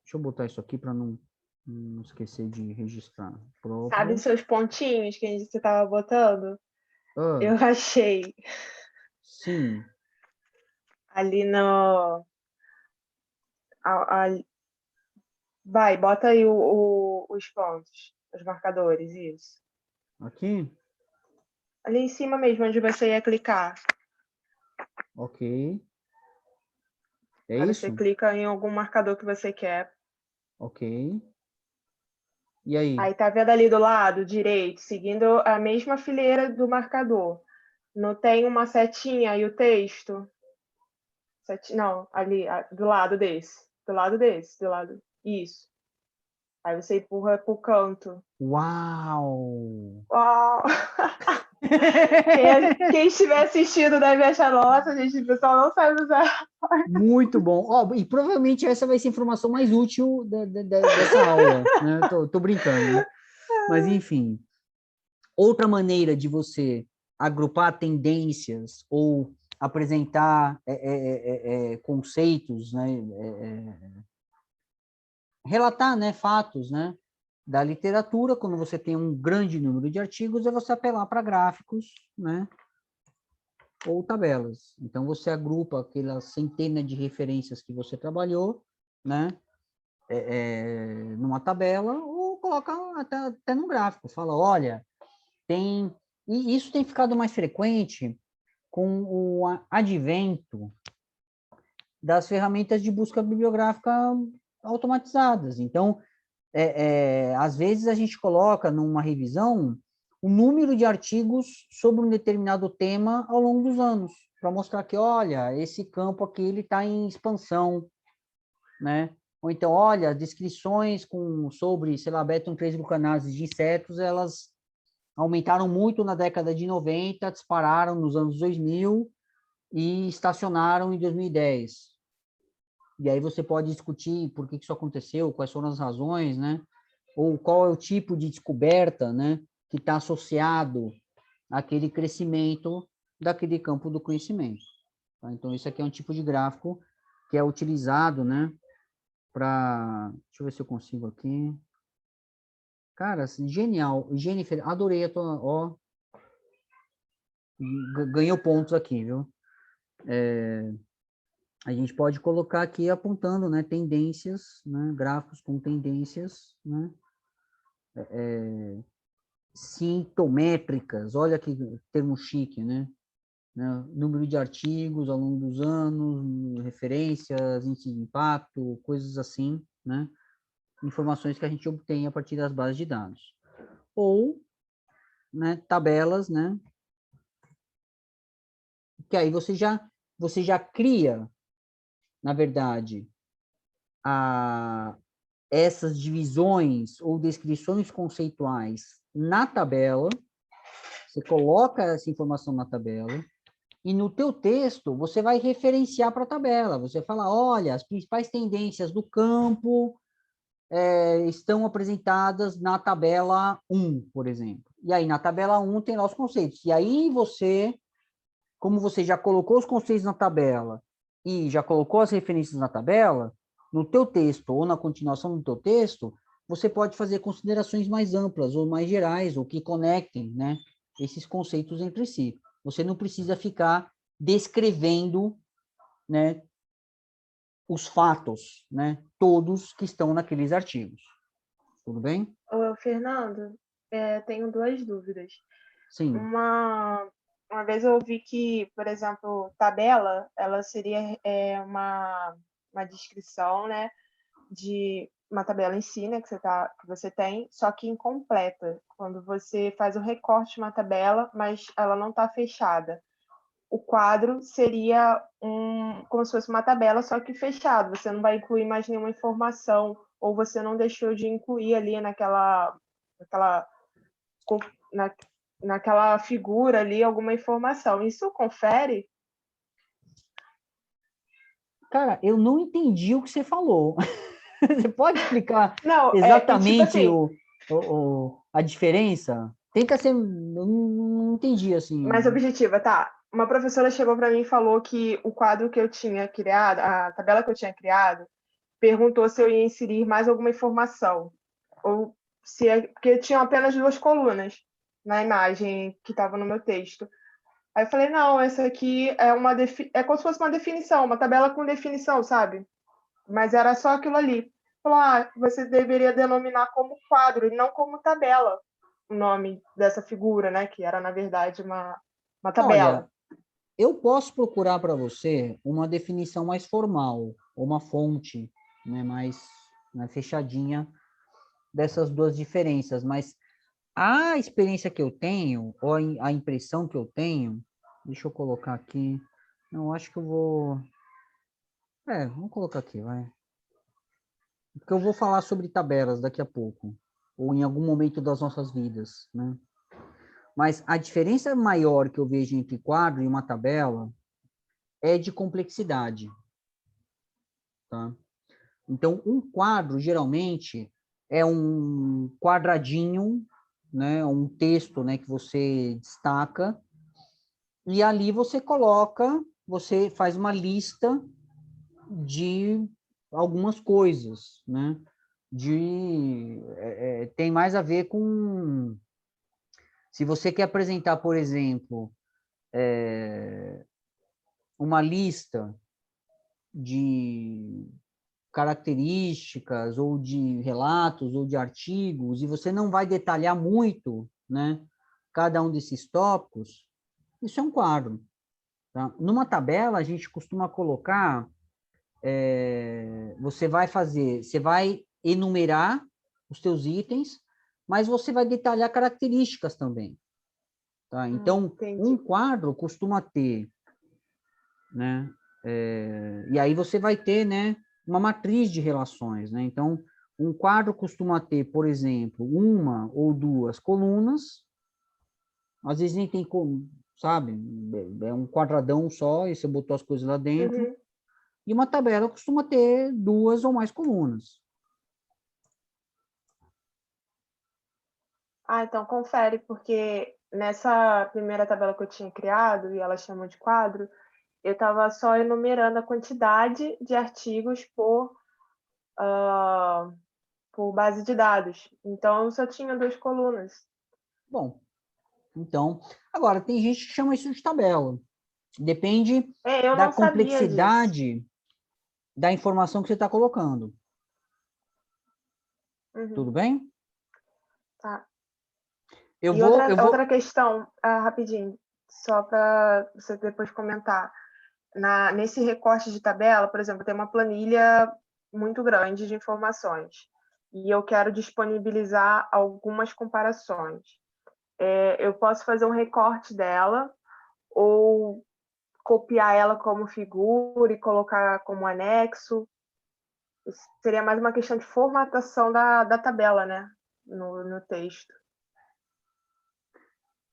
Deixa eu botar isso aqui para não esquecer de registrar. Sabe seus pontinhos que você estava botando? Eu achei Sim. ali no... Vai, bota aí os pontos, os marcadores, isso. Aqui? Ali em cima mesmo, onde você ia clicar. Ok. É Aí isso? você clica em algum marcador que você quer. Ok. E aí? Aí tá vendo ali do lado direito, seguindo a mesma fileira do marcador. Não tem uma setinha e o texto? Não, ali, do lado desse. Do lado desse, do lado. Isso. Aí você empurra pro canto. Uau! Uau! Quem estiver assistindo deve achar, nossa, gente, o pessoal não sabe usar. Muito bom. Ó, e provavelmente essa vai ser a informação mais útil dessa aula, né? Tô brincando, né? Mas, enfim, outra maneira de você agrupar tendências ou apresentar conceitos, né, relatar, né, fatos, né, da literatura, quando você tem um grande número de artigos, é você apelar para gráficos, né, ou tabelas. Então, você agrupa aquela centena de referências que você trabalhou, né, numa tabela, ou coloca até num gráfico. Fala, olha, tem... E isso tem ficado mais frequente com o advento das ferramentas de busca bibliográfica automatizadas. Então, às vezes a gente coloca numa revisão o número de artigos sobre um determinado tema ao longo dos anos, para mostrar que, olha, esse campo aqui ele está em expansão, né? Ou então, olha, descrições sobre, sei lá, beta-1,3-glucanases de insetos, elas aumentaram muito na década de 90, dispararam nos anos 2000 e estacionaram em 2010. E aí você pode discutir por que isso aconteceu, quais foram as razões, né? Ou qual é o tipo de descoberta, né, que está associado àquele crescimento daquele campo do conhecimento. Tá? Então, isso aqui é um tipo de gráfico que é utilizado, né, para... Deixa eu ver se eu consigo aqui. Cara, assim, genial. Jennifer, adorei a tua... Ó, ganhou pontos aqui, viu? A gente pode colocar aqui apontando, né, tendências, né, gráficos com tendências, né, sintométricas, olha que termo chique, né, número de artigos ao longo dos anos, referências, índice de impacto, coisas assim, né, informações que a gente obtém a partir das bases de dados. Ou, né, tabelas, né, que aí você já cria, na verdade, essas divisões ou descrições conceituais na tabela, você coloca essa informação na tabela, e no teu texto você vai referenciar para a tabela, você fala, olha, as principais tendências do campo estão apresentadas na tabela 1, por exemplo. E aí, na tabela 1 tem lá os conceitos. E aí você, como você já colocou os conceitos na tabela e já colocou as referências na tabela, no teu texto ou na continuação do teu texto, você pode fazer considerações mais amplas ou mais gerais, ou que conectem, né, esses conceitos entre si. Você não precisa ficar descrevendo, né, os fatos, né, todos que estão naqueles artigos. Tudo bem? Ô, Fernando, tenho duas dúvidas. Sim. Uma vez eu ouvi que, por exemplo, tabela, ela seria uma descrição, né, de uma tabela em si, né, que você tem, só que incompleta. Quando você faz o recorte de uma tabela, mas ela não está fechada. O quadro seria como se fosse uma tabela, só que fechado. Você não vai incluir mais nenhuma informação, ou você não deixou de incluir ali naquela figura ali alguma informação. Isso confere? Cara, eu não entendi o que você falou. Você pode explicar Não, tipo exatamente assim, a diferença? Tenta ser... Eu não entendi, assim. mais objetiva, tá? Uma professora chegou para mim e falou que o quadro que eu tinha criado, a tabela que eu tinha criado, perguntou se eu ia inserir mais alguma informação. Ou porque tinham apenas duas colunas na imagem que estava no meu texto. Aí eu falei, não, essa aqui é como se fosse uma definição, uma tabela com definição, sabe? Mas era só aquilo ali. Falou, você deveria denominar como quadro e não como tabela o nome dessa figura, né? Que era, na verdade, uma tabela. Olha, eu posso procurar para você uma definição mais formal, ou uma fonte, né, mais, né, fechadinha dessas duas diferenças, mas a experiência que eu tenho, ou a impressão que eu tenho, deixa eu colocar aqui, não, acho que eu vou... vamos colocar aqui, vai. Porque eu vou falar sobre tabelas daqui a pouco, ou em algum momento das nossas vidas, né? Mas a diferença maior que eu vejo entre quadro e uma tabela é de complexidade, tá? Então, um quadro, geralmente, é um quadradinho né, um texto, né, que você destaca, e ali você coloca, você faz uma lista de algumas coisas, né, tem mais a ver com, se você quer apresentar, por exemplo, uma lista de características ou de relatos ou de artigos e você não vai detalhar muito, né, cada um desses tópicos, isso é um quadro. Tá? Numa tabela, a gente costuma colocar, você vai enumerar os teus itens, mas você vai detalhar características também. Tá? Então, Entendi. um quadro costuma ter, né, e aí você vai ter, né, uma matriz de relações, né? Então, um quadro costuma ter, por exemplo, uma ou duas colunas, às vezes nem tem como, sabe? É um quadradão só, e você botou as coisas lá dentro. Uhum. E uma tabela costuma ter duas ou mais colunas. Ah, então confere, porque nessa primeira tabela que eu tinha criado, e ela chama de quadro, eu estava só enumerando a quantidade de artigos por base de dados. Então, eu só tinha 2 colunas. Bom, então, agora, tem gente que chama isso de tabela. Depende Eu da não sabia disso. complexidade da informação que você está colocando. Uhum, Tudo bem? tá. Eu E vou, eu outra vou... questão, rapidinho, só para você depois comentar. Nesse recorte de tabela, por exemplo, tem uma planilha muito grande de informações e eu quero disponibilizar algumas comparações. Eu posso fazer um recorte dela ou copiar ela como figura e colocar como anexo. Isso seria mais uma questão de formatação da tabela, né? No texto.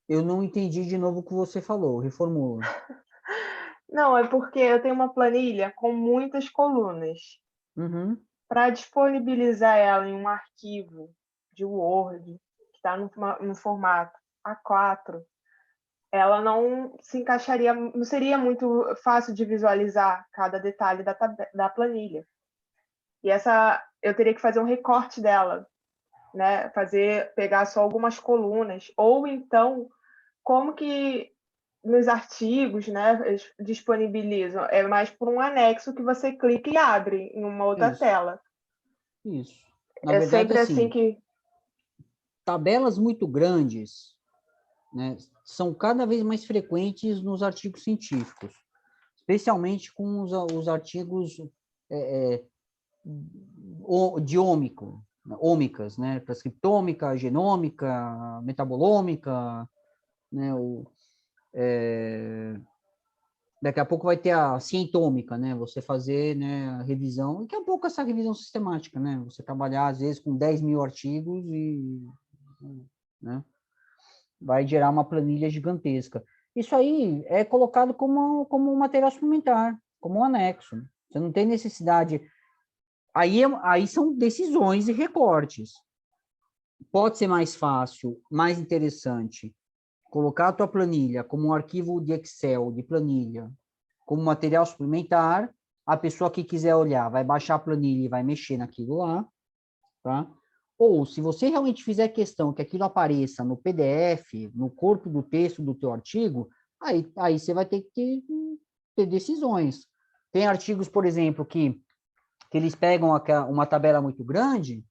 Eu não entendi de novo o que você falou. Reformula. Não, é porque eu tenho uma planilha com muitas colunas. Uhum. Para disponibilizar ela em um arquivo de Word, que está no formato A4, ela não se encaixaria, não seria muito fácil de visualizar cada detalhe da planilha. E eu teria que fazer um recorte dela, né? Pegar só algumas colunas, ou então, como que nos artigos, né, eles disponibilizam, é mais por um anexo que você clica e abre em uma outra Isso, tela. isso. Na É verdade, sempre assim assim, que... tabelas muito grandes, né, são cada vez mais frequentes nos artigos científicos, especialmente com os artigos ômicas, né, transcriptômica, genômica, metabolômica, né, daqui a pouco vai ter a cientômica, né, você fazer, né, a revisão, daqui a pouco essa revisão sistemática, né, você trabalhar às vezes com 10 mil artigos e, né, vai gerar uma planilha gigantesca. Isso aí é colocado como um material suplementar, como um anexo. Você não tem necessidade. Aí são decisões e recortes. Pode ser mais fácil, mais interessante, colocar a tua planilha como um arquivo de Excel, de planilha, como material suplementar. A pessoa que quiser olhar vai baixar a planilha e vai mexer naquilo lá, tá? Ou, se você realmente fizer questão que aquilo apareça no PDF, no corpo do texto do teu artigo, aí você vai ter que ter decisões. Tem artigos, por exemplo, que eles pegam uma tabela muito grande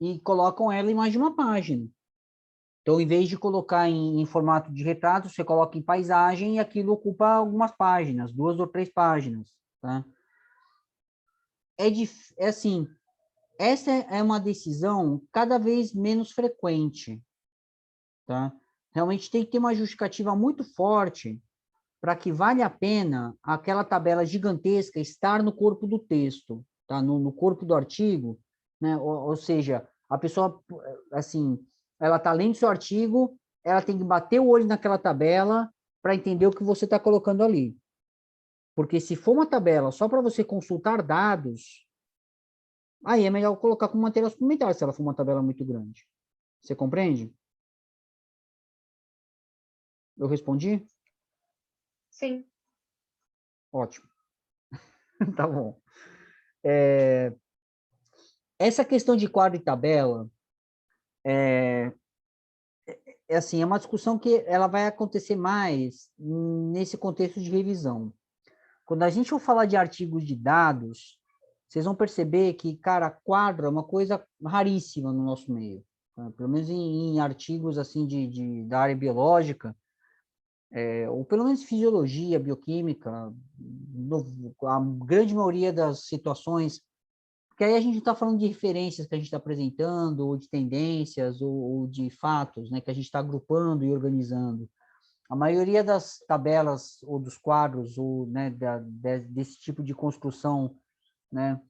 e colocam ela em mais de uma página. Então, em vez de colocar em formato de retrato, você coloca em paisagem e aquilo ocupa algumas páginas, 2 ou 3 páginas, tá? É assim, essa é uma decisão cada vez menos frequente, tá? Realmente tem que ter uma justificativa muito forte para que valha a pena aquela tabela gigantesca estar no corpo do texto, tá? No corpo do artigo, né? Ou seja, a pessoa, assim, ela está lendo seu artigo, ela tem que bater o olho naquela tabela para entender o que você está colocando ali. Porque se for uma tabela só para você consultar dados, aí é melhor colocar como material suplementar, se ela for uma tabela muito grande. Você compreende? Eu respondi? Sim. Ótimo. Tá bom. Essa questão de quadro e tabela é assim, é uma discussão que ela vai acontecer mais nesse contexto de revisão. Quando a gente for falar de artigos de dados, vocês vão perceber que, cara, quadro é uma coisa raríssima no nosso meio. Tá? Pelo menos em artigos assim da área biológica, ou pelo menos fisiologia, bioquímica, a grande maioria das situações, porque aí a gente está falando de referências que a gente está apresentando, ou de tendências, ou de fatos, né, que a gente está agrupando e organizando. A maioria das tabelas ou dos quadros ou né, desse tipo de construção, né,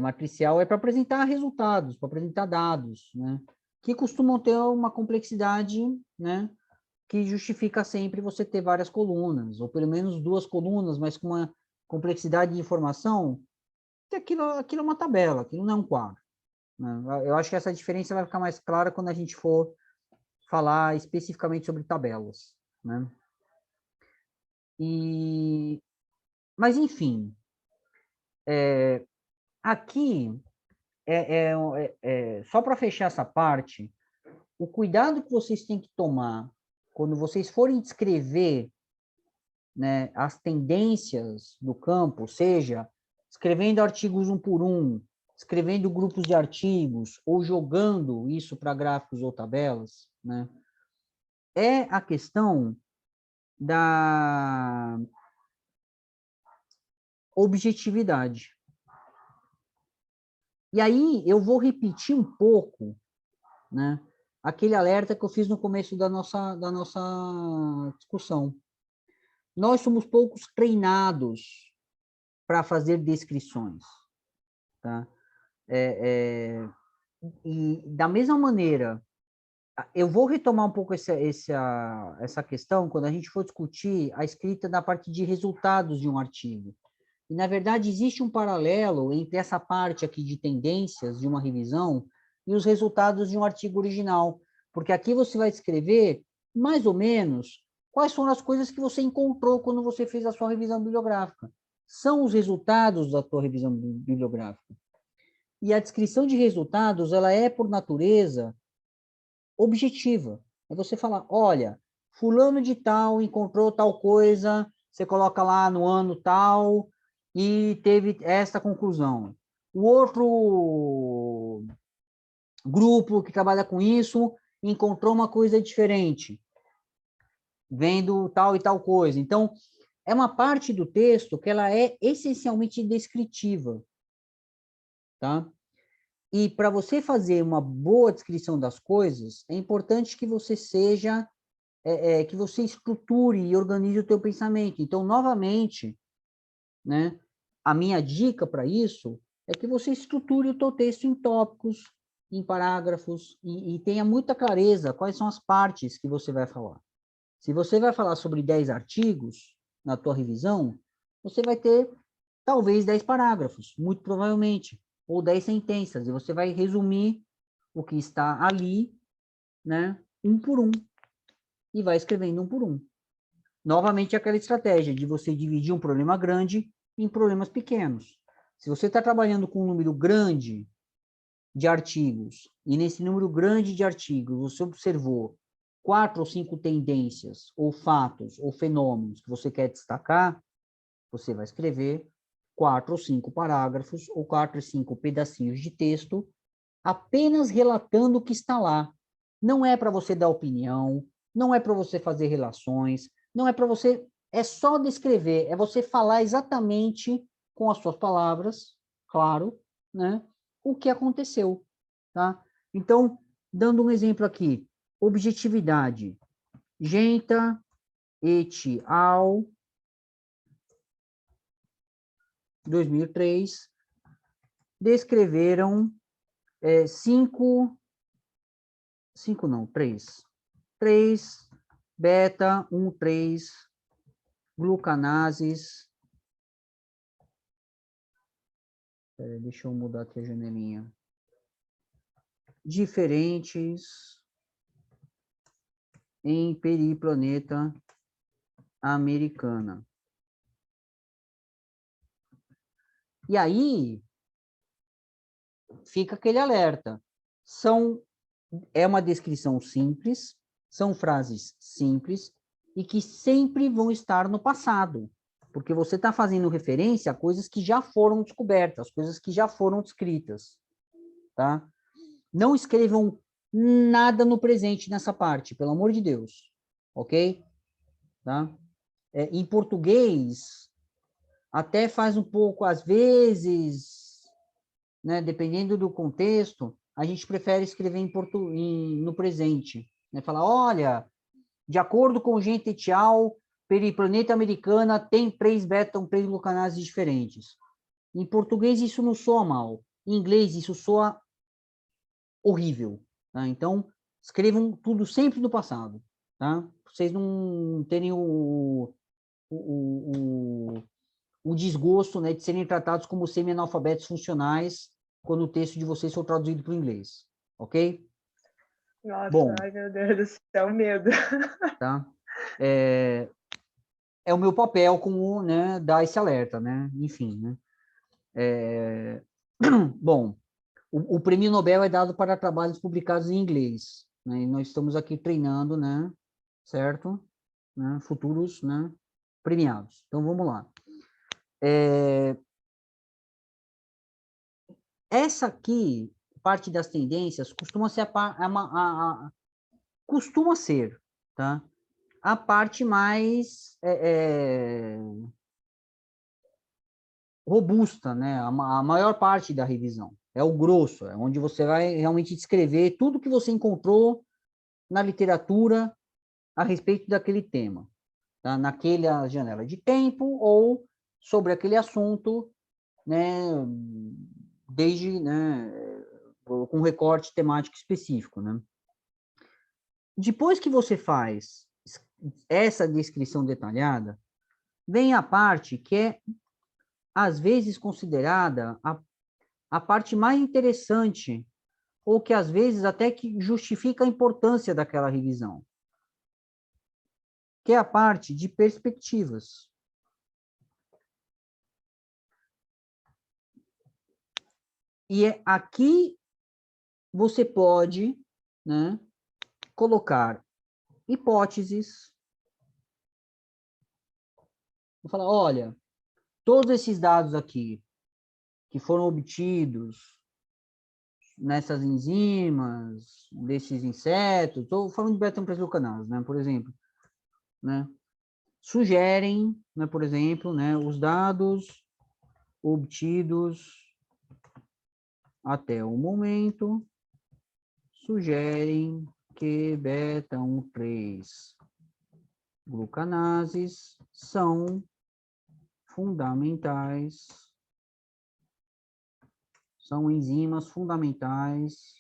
matricial é para apresentar resultados, para apresentar dados, né, que costumam ter uma complexidade, né, que justifica sempre você ter várias colunas, ou pelo menos 2 colunas, mas com uma complexidade de informação, que aquilo é uma tabela, aquilo não é um quadro. Né? Eu acho que essa diferença vai ficar mais clara quando a gente for falar especificamente sobre tabelas, né? Mas, enfim, aqui, só para fechar essa parte, o cuidado que vocês têm que tomar quando vocês forem descrever, né, as tendências do campo, seja escrevendo artigos um por um, escrevendo grupos de artigos, ou jogando isso para gráficos ou tabelas, né, é a questão da objetividade. E aí eu vou repetir um pouco, né, aquele alerta que eu fiz no começo da nossa discussão. Nós somos poucos treinados para fazer descrições, tá? E da mesma maneira, eu vou retomar um pouco essa questão quando a gente for discutir a escrita da parte de resultados de um artigo. E, na verdade, existe um paralelo entre essa parte aqui de tendências de uma revisão e os resultados de um artigo original, porque aqui você vai escrever, mais ou menos, quais foram as coisas que você encontrou quando você fez a sua revisão bibliográfica. São os resultados da sua revisão bibliográfica. E a descrição de resultados, ela é, por natureza, objetiva. É você falar, olha, fulano de tal encontrou tal coisa, você coloca lá no ano tal, e teve esta conclusão. O outro grupo que trabalha com isso encontrou uma coisa diferente, vendo tal e tal coisa. Então, é uma parte do texto que ela é essencialmente descritiva, tá? E para você fazer uma boa descrição das coisas, é importante que você seja, que você estruture e organize o teu pensamento. Então, novamente, né, a minha dica para isso é que você estruture o teu texto em tópicos, em parágrafos, e tenha muita clareza quais são as partes que você vai falar. Se você vai falar sobre 10 artigos na tua revisão, você vai ter talvez 10 parágrafos, muito provavelmente, ou 10 sentenças, e você vai resumir o que está ali, né, um por um, e vai escrevendo um por um. Novamente, aquela estratégia de você dividir um problema grande em problemas pequenos. Se você está trabalhando com um número grande de artigos, e nesse número grande de artigos você observou 4 ou 5 tendências, ou fatos, ou fenômenos que você quer destacar, você vai escrever 4 ou 5 parágrafos, ou 4 ou 5 pedacinhos de texto, apenas relatando o que está lá. Não é para você dar opinião, não é para você fazer relações, não é para você... É só descrever, é você falar exatamente com as suas palavras, claro, né, o que aconteceu, tá? Então, dando um exemplo aqui, objetividade. Genta et al. 2003 descreveram 3 beta-1,3 glucanases. Deixa eu mudar aqui a janelinha. Diferentes em Periplaneta Americana. E aí, fica aquele alerta. É uma descrição simples, são frases simples e que sempre vão estar no passado, porque você está fazendo referência a coisas que já foram descobertas, coisas que já foram descritas, tá? Não escrevam nada no presente nessa parte, pelo amor de Deus, ok? Tá? Em português, até faz um pouco, às vezes, né, dependendo do contexto, a gente prefere escrever no presente, né? Falar, olha, de acordo com o Gentetial, Periplaneta Americana tem 3 beta-glucanases diferentes. Em português, isso não soa mal. Em inglês, isso soa horrível. Tá? Então, escrevam tudo sempre no passado. Tá? Pra vocês não terem o desgosto, né, de serem tratados como semi-analfabetos funcionais quando o texto de vocês for traduzido para o inglês. Ok? Nossa, Bom, ai meu Deus do céu, medo. Tá? É o meu papel como, né, dar esse alerta, né? Enfim, né? Bom, o prêmio Nobel é dado para trabalhos publicados em inglês, né? E nós estamos aqui treinando, né? Certo? Né? Futuros, né? Premiados. Então, vamos lá. Essa aqui, parte das tendências, costuma ser costuma ser, tá? A parte mais robusta, né? A maior parte da revisão. É o grosso, é onde você vai realmente descrever tudo que você encontrou na literatura a respeito daquele tema, tá? Naquela janela de tempo ou sobre aquele assunto, né? Desde, né? Com um recorte temático específico, né? Depois que você faz essa descrição detalhada, vem a parte que é, às vezes, considerada a parte mais interessante, ou que, às vezes, até que justifica a importância daquela revisão, que é a parte de perspectivas. E aqui você pode, né, colocar hipóteses, falar, olha, todos esses dados aqui que foram obtidos nessas enzimas, desses insetos, estou falando de beta-glucanases, né, por exemplo, né, sugerem, né, por exemplo, né, os dados obtidos até o momento sugerem que beta-1,3 glucanases são fundamentais, são enzimas fundamentais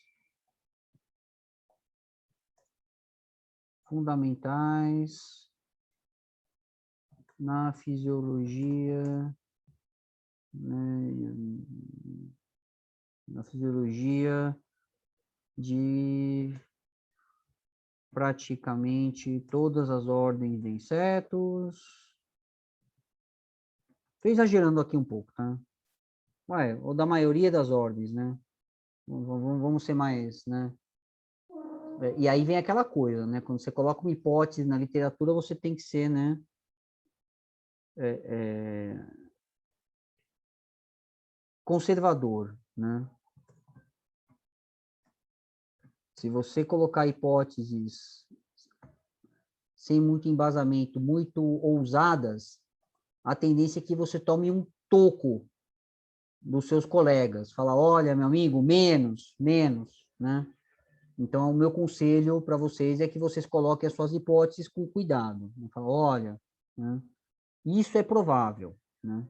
na fisiologia, né, na fisiologia de praticamente todas as ordens de insetos. Estou exagerando aqui um pouco, tá? Ou da maioria das ordens, né? Vamos ser mais, né? E aí vem aquela coisa, né? Quando você coloca uma hipótese na literatura, você tem que ser, né? Conservador, né? Se você colocar hipóteses sem muito embasamento, muito ousadas, a tendência é que você tome um toco dos seus colegas. Fala, olha, meu amigo, menos, né? Então, o meu conselho para vocês é que vocês coloquem as suas hipóteses com cuidado. Fala, olha, né? Isso é provável, né?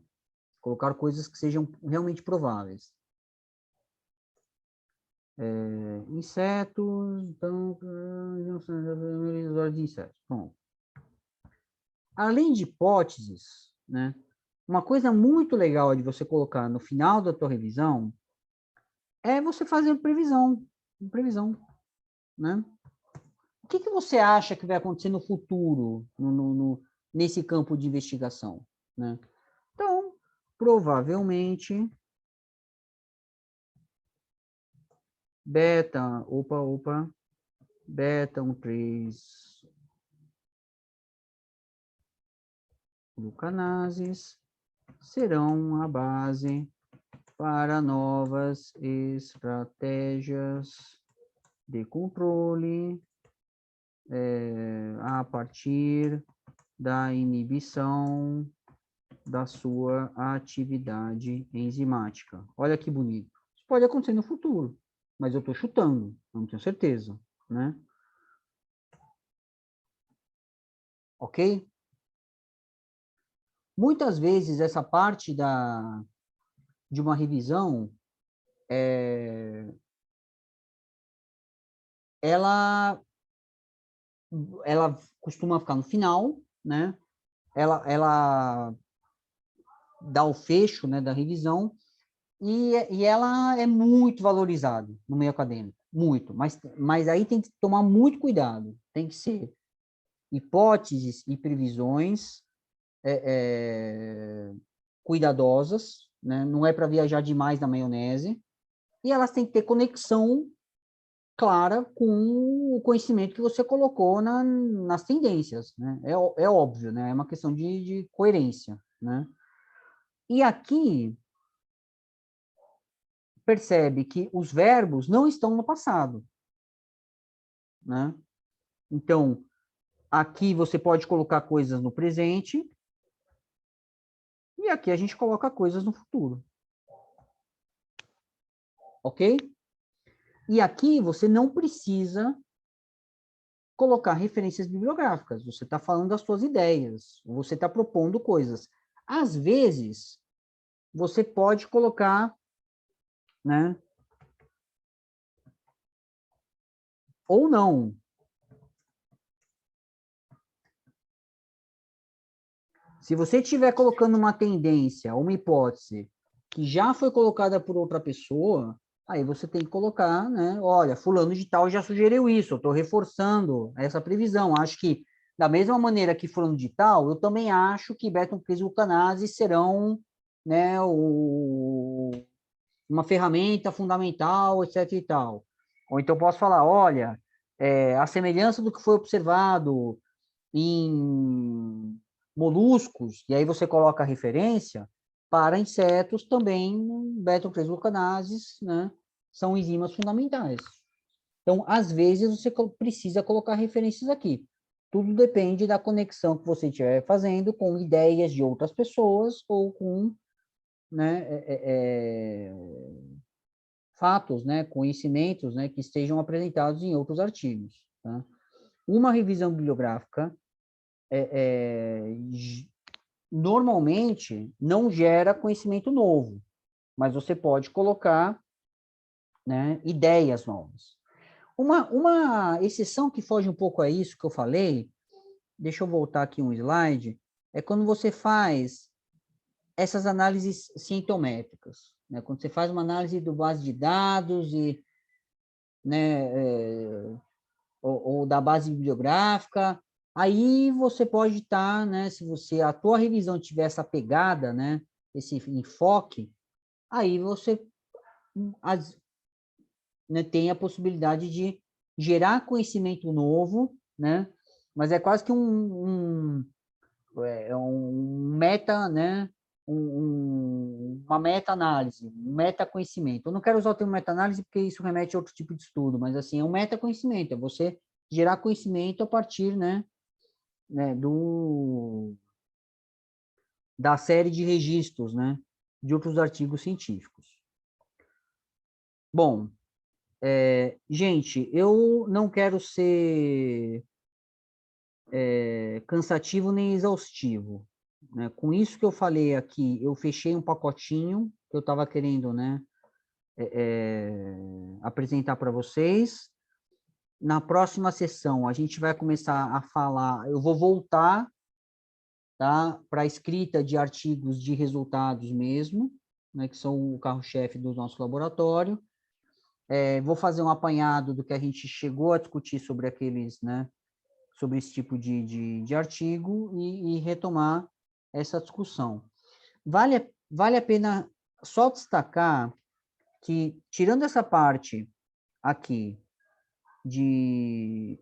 Colocar coisas que sejam realmente prováveis. Insetos, então, de insetos. Bom, além de hipóteses, né? Uma coisa muito legal de você colocar no final da tua revisão é você fazer previsão, né? que você acha que vai acontecer no futuro, nesse campo de investigação, né? Então, provavelmente, beta-1,3 glucanases serão a base para novas estratégias de controle a partir da inibição da sua atividade enzimática. Olha que bonito. Isso pode acontecer no futuro, mas eu estou chutando, não tenho certeza, né? Ok? Muitas vezes essa parte de uma revisão ela costuma ficar no final, né? Ela dá o fecho, né, da revisão e ela é muito valorizada no meio acadêmico, muito. Mas aí tem que tomar muito cuidado. Tem que ser hipóteses e previsões cuidadosas, né? Não é para viajar demais na maionese. E elas têm que ter conexão clara com o conhecimento que você colocou nas tendências, né? É óbvio, né? É uma questão de coerência, né? E aqui, percebe que os verbos não estão no passado, né? Então, aqui você pode colocar coisas no presente, e aqui a gente coloca coisas no futuro. Ok? E aqui você não precisa colocar referências bibliográficas. Você está falando das suas ideias, você está propondo coisas. Às vezes, você pode colocar, né? Ou não. Se você estiver colocando uma tendência, uma hipótese, que já foi colocada por outra pessoa, aí você tem que colocar, né? Olha, fulano de tal já sugeriu isso, eu estou reforçando essa previsão. Acho que, da mesma maneira que fulano de tal, eu também acho que beta-glucanases serão, né, uma ferramenta fundamental, etc. e tal. Ou então posso falar, olha, a semelhança do que foi observado em moluscos, e aí você coloca a referência, para insetos também, beta-glucanases, né, são enzimas fundamentais. Então, às vezes, você precisa colocar referências aqui. Tudo depende da conexão que você estiver fazendo com ideias de outras pessoas ou com, né, fatos, né, conhecimentos, né, que estejam apresentados em outros artigos. Tá? Uma revisão bibliográfica normalmente não gera conhecimento novo, mas você pode colocar, né, ideias novas. Uma exceção que foge um pouco a isso que eu falei, deixa eu voltar aqui um slide, é quando você faz essas análises sintométricas, né? Quando você faz uma análise do base de dados e, né, ou da base bibliográfica, aí você pode estar, né, se a tua revisão tiver essa pegada, né, esse enfoque, aí você né, tem a possibilidade de gerar conhecimento novo, né, mas é quase que um meta, né, uma meta-análise, um meta-conhecimento. Eu não quero usar o termo meta-análise porque isso remete a outro tipo de estudo, mas assim, é um meta-conhecimento, é você gerar conhecimento a partir, né, da série de registros, né, de outros artigos científicos. Bom, gente, eu não quero ser cansativo nem exaustivo, né? Com isso que eu falei aqui, eu fechei um pacotinho que eu estava querendo, né, apresentar para vocês. Na próxima sessão, a gente vai começar a falar, eu vou voltar, tá, para a escrita de artigos de resultados mesmo, né, que são o carro-chefe do nosso laboratório. Vou fazer um apanhado do que a gente chegou a discutir sobre aqueles, né, sobre esse tipo de artigo e retomar essa discussão. Vale a pena só destacar que, tirando essa parte aqui de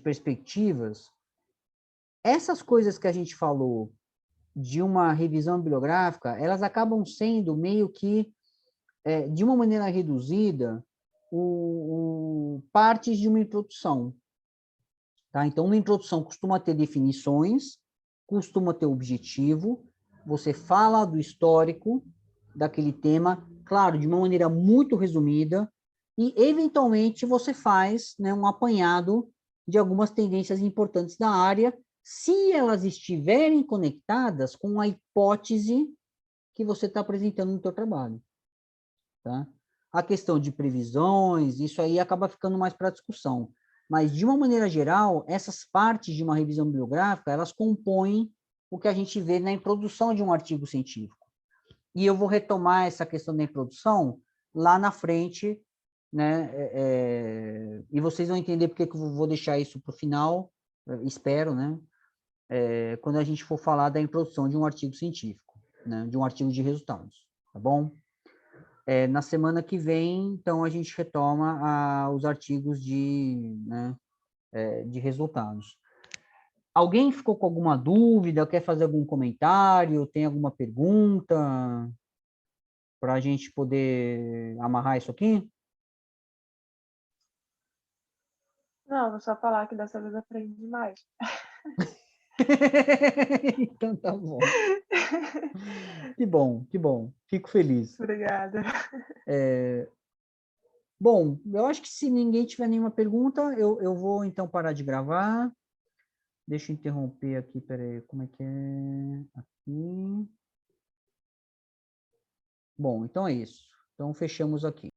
perspectivas, essas coisas que a gente falou de uma revisão bibliográfica, elas acabam sendo meio que, de uma maneira reduzida, partes de uma introdução. Tá? Então, uma introdução costuma ter definições, costuma ter objetivo, você fala do histórico daquele tema, claro, de uma maneira muito resumida, e, eventualmente, você faz, né, um apanhado de algumas tendências importantes da área, se elas estiverem conectadas com a hipótese que você está apresentando no seu trabalho. Tá? A questão de previsões, isso aí acaba ficando mais para discussão. Mas, de uma maneira geral, essas partes de uma revisão bibliográfica, elas compõem o que a gente vê na introdução de um artigo científico. E eu vou retomar essa questão da introdução lá na frente, né? E vocês vão entender porque que eu vou deixar isso para o final, espero, né? Quando a gente for falar da introdução de um artigo científico, né? De um artigo de resultados, tá bom? Na semana que vem, então, a gente retoma os artigos né, de resultados. Alguém ficou com alguma dúvida, quer fazer algum comentário, tem alguma pergunta para a gente poder amarrar isso aqui? Não, vou só falar que dessa vez aprendi mais. Então tá bom. Que bom, que bom. Fico feliz. Obrigada. Bom, eu acho que se ninguém tiver nenhuma pergunta, eu vou então parar de gravar. Deixa eu interromper aqui, peraí, como é que é? Aqui. Bom, então é isso. Então fechamos aqui.